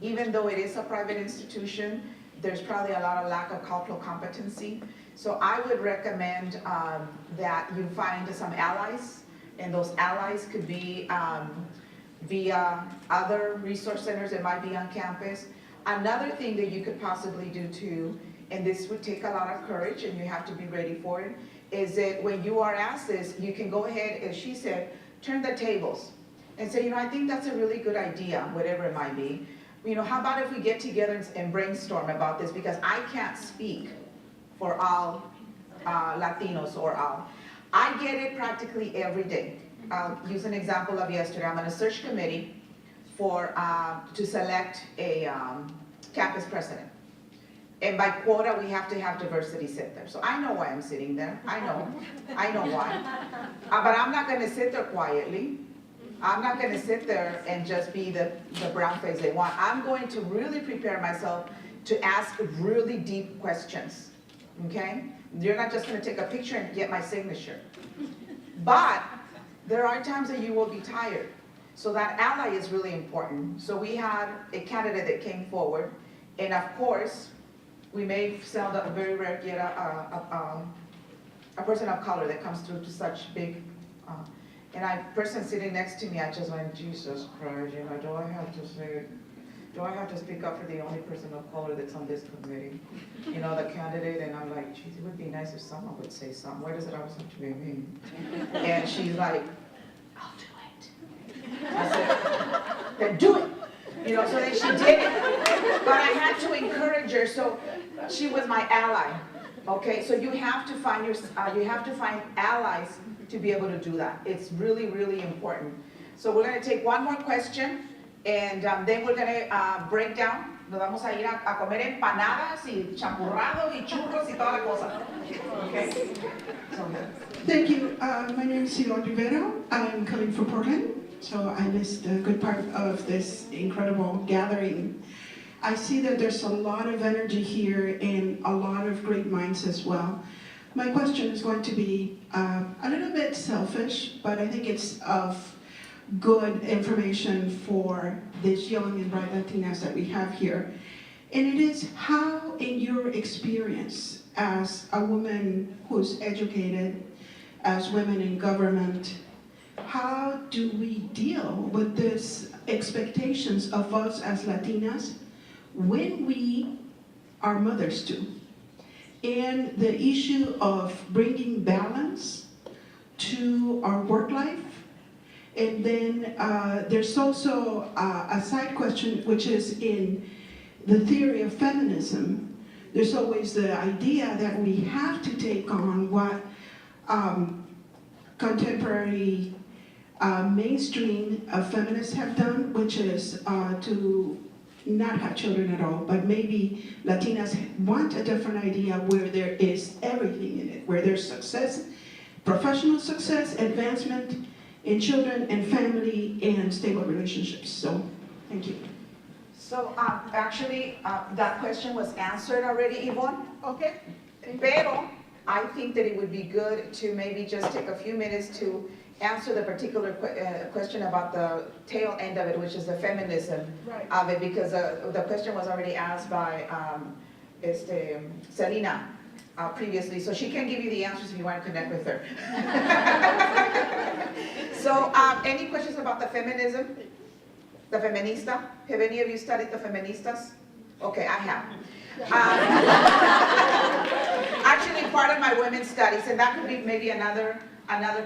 even though it is a private institution, there's probably a lot of lack of cultural competency. So I would recommend that you find some allies, and those allies could be via other resource centers that might be on campus. Another thing that you could possibly do too, and this would take a lot of courage and you have to be ready for it, is that when you are asked this, you can go ahead, as she said, turn the tables and say, I think that's a really good idea, whatever it might be. How about if we get together and brainstorm about this, because I can't speak for all Latinos or all. I get it practically every day. I'll use an example of yesterday. I'm on a search committee to select a campus president. And by quota, we have to have diversity sit there. So I know why I'm sitting there. I know why. But I'm not gonna sit there quietly. I'm not gonna sit there and just be the brown face they want. I'm going to really prepare myself to ask really deep questions, okay? You're not just gonna take a picture and get my signature. But there are times that you will be tired. So that ally is really important. So we had a candidate that came forward, and of course, we may sound very rare, yet a person of color that comes through to such big, and a person sitting next to me, I just went, Jesus Christ, do I have to say, do I have to speak up for the only person of color that's on this committee? The candidate, and I'm like, geez, it would be nice if someone would say something. Why does it always have to be me? And she's like, I'll do it. I said, then do it. So then she did it. But I had to encourage her, so she was my ally. Okay, so you have to find allies to be able to do that. It's really, really important. So we're going to take one more question, and then we're going to break down. Nos vamos a ir a comer empanadas y champurrados y churros y toda la cosa. Okay. So, Thank you. My name is Silvia Rivero. I'm coming from Portland, so I missed a good part of this incredible gathering. I see that there's a lot of energy here and a lot of great minds as well. My question is going to be a little bit selfish, but I think it's of good information for these young and bright Latinas that we have here. And it is how, in your experience as a woman who's educated, as women in government, how do we deal with these expectations of us as Latinas when we are mothers too? And the issue of bringing balance to our work life. And then there's also a side question, which is in the theory of feminism. There's always the idea that we have to take on what contemporary mainstream feminists have done, which is to not have children at all, but maybe Latinas want a different idea where there is everything in it, where there's success, professional success, advancement in children and family and stable relationships. So, thank you. So actually, that question was answered already, Yvonne. Okay. Pero I think that it would be good to maybe just take a few minutes to answer the particular question about the tail end of it, which is the feminism of it, because the question was already asked by Selena previously, so she can give you the answers if you want to connect with her. So, any questions about the feminism? The feminista? Have any of you studied the feministas? Okay, I have. Actually, part of my women's studies, and that could be maybe another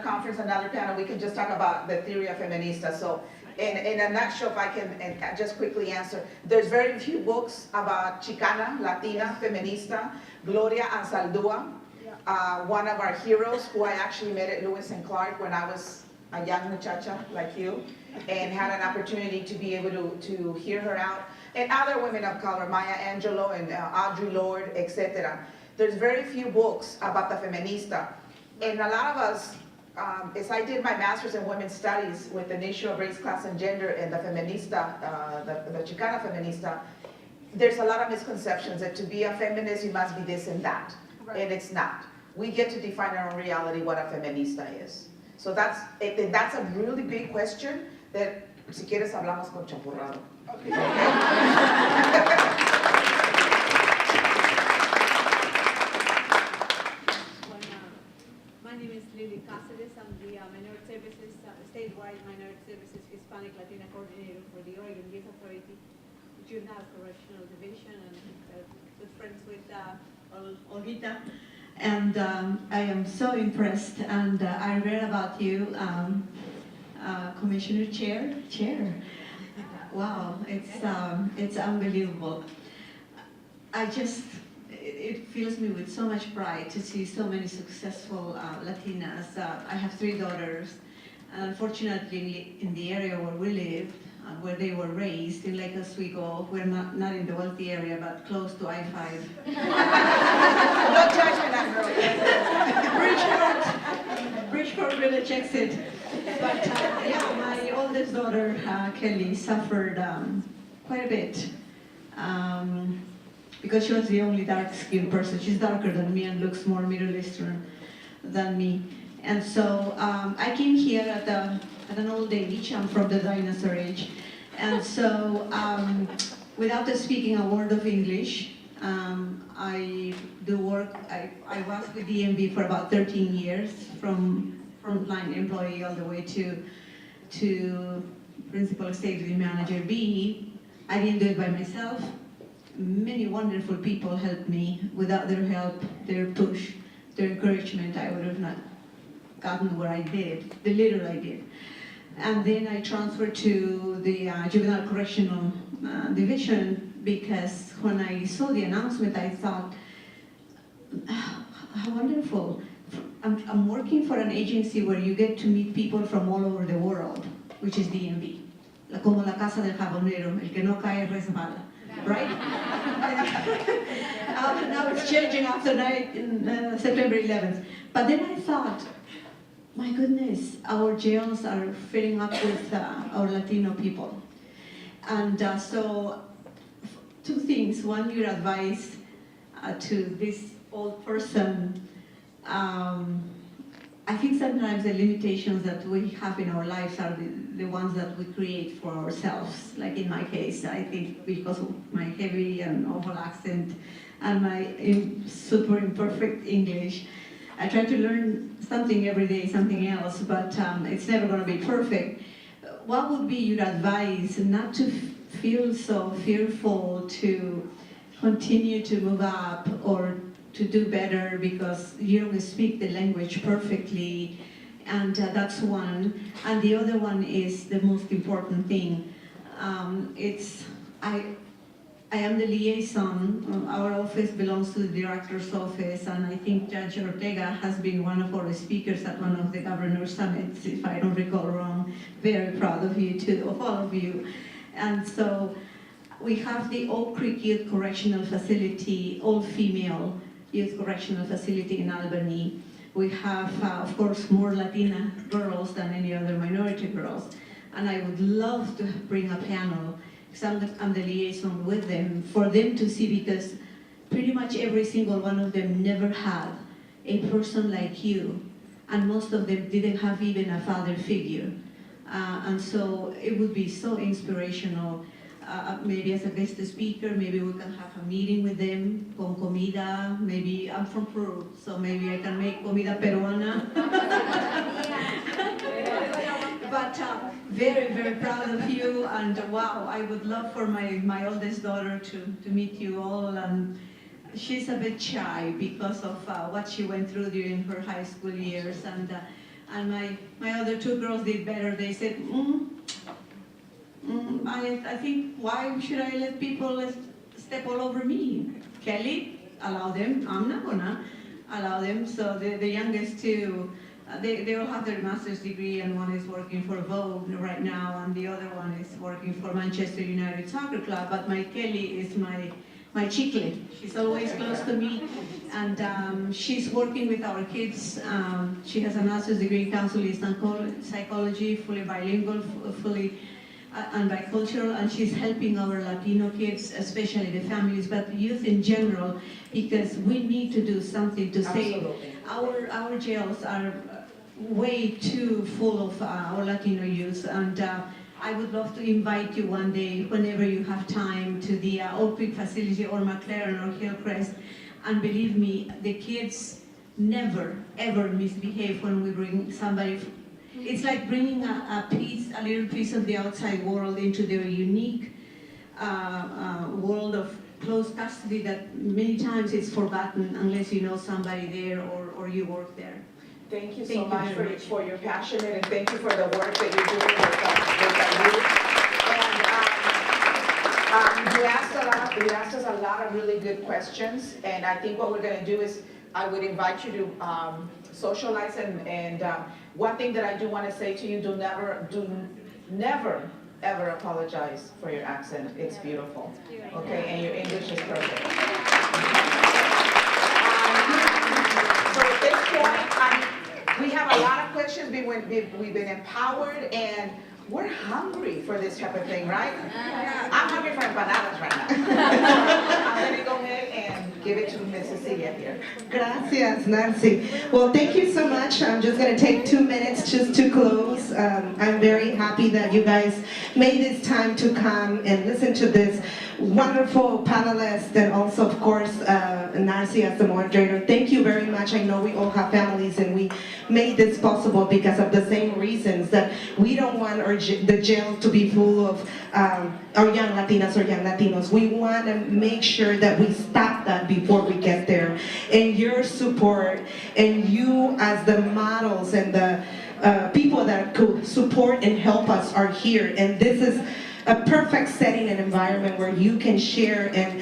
conference, another panel, we can just talk about the theory of feminista. So in a nutshell, if I can just quickly answer, there's very few books about Chicana, Latina, feminista, Gloria Anzaldúa. one of our heroes who I actually met at Lewis and Clark when I was a young muchacha like you, and had an opportunity to be able to hear her out. And other women of color, Maya Angelou and Audre Lorde, etc. There's very few books about the feminista. And a lot of us, as I did my master's in women's studies with an issue of race, class, and gender and the feminista, the Chicana feminista, there's a lot of misconceptions that to be a feminist, you must be this and that. Right. And it's not. We get to define our own reality what a feminista is. So that's a really big question that, si quieres, hablamos con Champurrado. Okay. My name is Lily Cáceres. I'm the Minority Services, statewide Minority Services Hispanic Latina Coordinator for the Oregon Youth Authority Juvenile Correctional Division, and good friends with Olguita. And I am so impressed, and I read about you, Commissioner Chair. Wow, it's unbelievable. It fills me with so much pride to see so many successful Latinas. I have 3 daughters, and unfortunately in the area where we live, where they were raised, in Lake Oswego, we're not in the wealthy area, but close to I-5. No judgment, Bridgeport Village exit. But yeah, my oldest daughter, Kelly, suffered quite a bit because she was the only dark-skinned person. She's darker than me and looks more Middle Eastern than me. And so I came here at an old age. I'm from the dinosaur age. And so without speaking a word of English, I do work. I was with DMV for about 13 years, from frontline employee all the way to principal safety manager B. I didn't do it by myself. Many wonderful people helped me. Without their help, their push, their encouragement, I would have not gotten where I did, the little I did. And then I transferred to the Juvenile Correctional Division, because when I saw the announcement, I thought, how wonderful. I'm working for an agency where you get to meet people from all over the world, which is DMV. Como la casa del jabonero, el que no cae resbala, right? Now it's changing after September 11th. But then I thought, my goodness, our jails are filling up with our Latino people. And so, 2 things. One, your advice to this old person. I think sometimes the limitations that we have in our lives are the ones that we create for ourselves. Like in my case, I think because of my heavy and awful accent and my super imperfect English, I try to learn something every day, something else, but it's never going to be perfect. What would be your advice not to feel so fearful to continue to move up or to do better because you don't speak the language perfectly? And that's one. And the other one is the most important thing. I am the liaison. Our office belongs to the director's office, and I think Judge Ortega has been one of our speakers at one of the governor's summits, if I don't recall wrong. Very proud of you too, of all of you. And so we have the Oak Creek Youth Correctional Facility, all-female Youth Correctional Facility in Albany. We have, of course, more Latina girls than any other minority girls. And I would love to bring a panel, because I'm the liaison with them, for them to see, because pretty much every single one of them never had a person like you, and most of them didn't have even a father figure. And so it would be so inspirational, maybe as a guest speaker, maybe we can have a meeting with them, con comida, maybe I'm from Peru, so maybe I can make comida peruana. But very, very proud of you, and wow, I would love for my oldest daughter to meet you all. And she's a bit shy because of what she went through during her high school years, and my other 2 girls did better. They said, I think, why should I let people step all over me? Kelly, allow them, I'm not gonna. allow them. So the youngest two, they all have their master's degree, and one is working for Vogue right now, and the other one is working for Manchester United Soccer Club. But my Kelly is my chicle. She's always close to me, and she's working with our kids. She has a master's degree in counseling and psychology, fully bilingual, fully and bicultural, and she's helping our Latino kids, especially the families, but youth in general, because we need to do something to save. Our jails are way too full of our Latino youth, and I would love to invite you one day, whenever you have time, to the Oak Creek facility or McLaren or Hillcrest. And believe me, the kids never, ever misbehave when we bring somebody. It's like bringing a little piece of the outside world into their unique world of close custody that many times is forgotten unless you know somebody there or you work there. Thank you so much for your passion, and thank you for the work that you're doing with our youth. And you asked us a lot of really good questions, and I think what we're going to do is I would invite you to socialize, and one thing that I do want to say to you, do never ever apologize for your accent. It's beautiful. Okay, and your English is perfect. So at this point, we have a lot of questions. We've been empowered, and we're hungry for this type of thing, right? I'm hungry for empanadas right now. I'm going to go ahead and give it to Ms. Cecilia here. Gracias, Nancy. Well, thank you so much. I'm just going to take 2 minutes just to close. I'm very happy that you guys made this time to come and listen to this wonderful panelist, and also, of course, Nancy as the moderator. Thank you very much. I know we all have families, and we made this possible because of the same reasons, that we don't want the jails to be full of our young Latinas or young Latinos. We want to make sure that we stop that before we get there. And your support, and you as the models and the people that could support and help us are here. And this is a perfect setting and environment where you can share and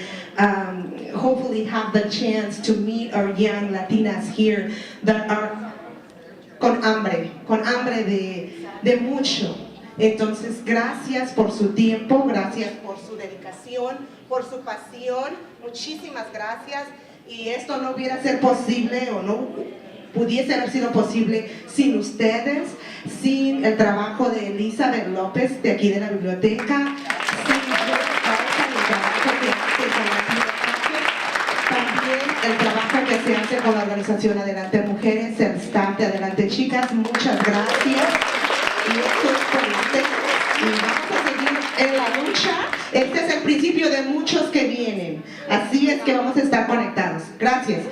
hopefully have the chance to meet our young Latinas here that are con hambre de mucho. Entonces, gracias por su tiempo, gracias por su dedicación, por su pasión, muchísimas gracias. Y esto no hubiera sido posible, o no pudiese haber sido posible sin ustedes, sin el trabajo de Elizabeth López de aquí de la biblioteca, sin el trabajo que hace con también el trabajo que se hace con la organización Adelante Mujeres, el staff de Adelante Chicas. Muchas gracias. Y esto es por ustedes. Y vamos a seguir en la lucha. Este es el principio de muchos que vienen. Así es que vamos a estar conectados. Gracias.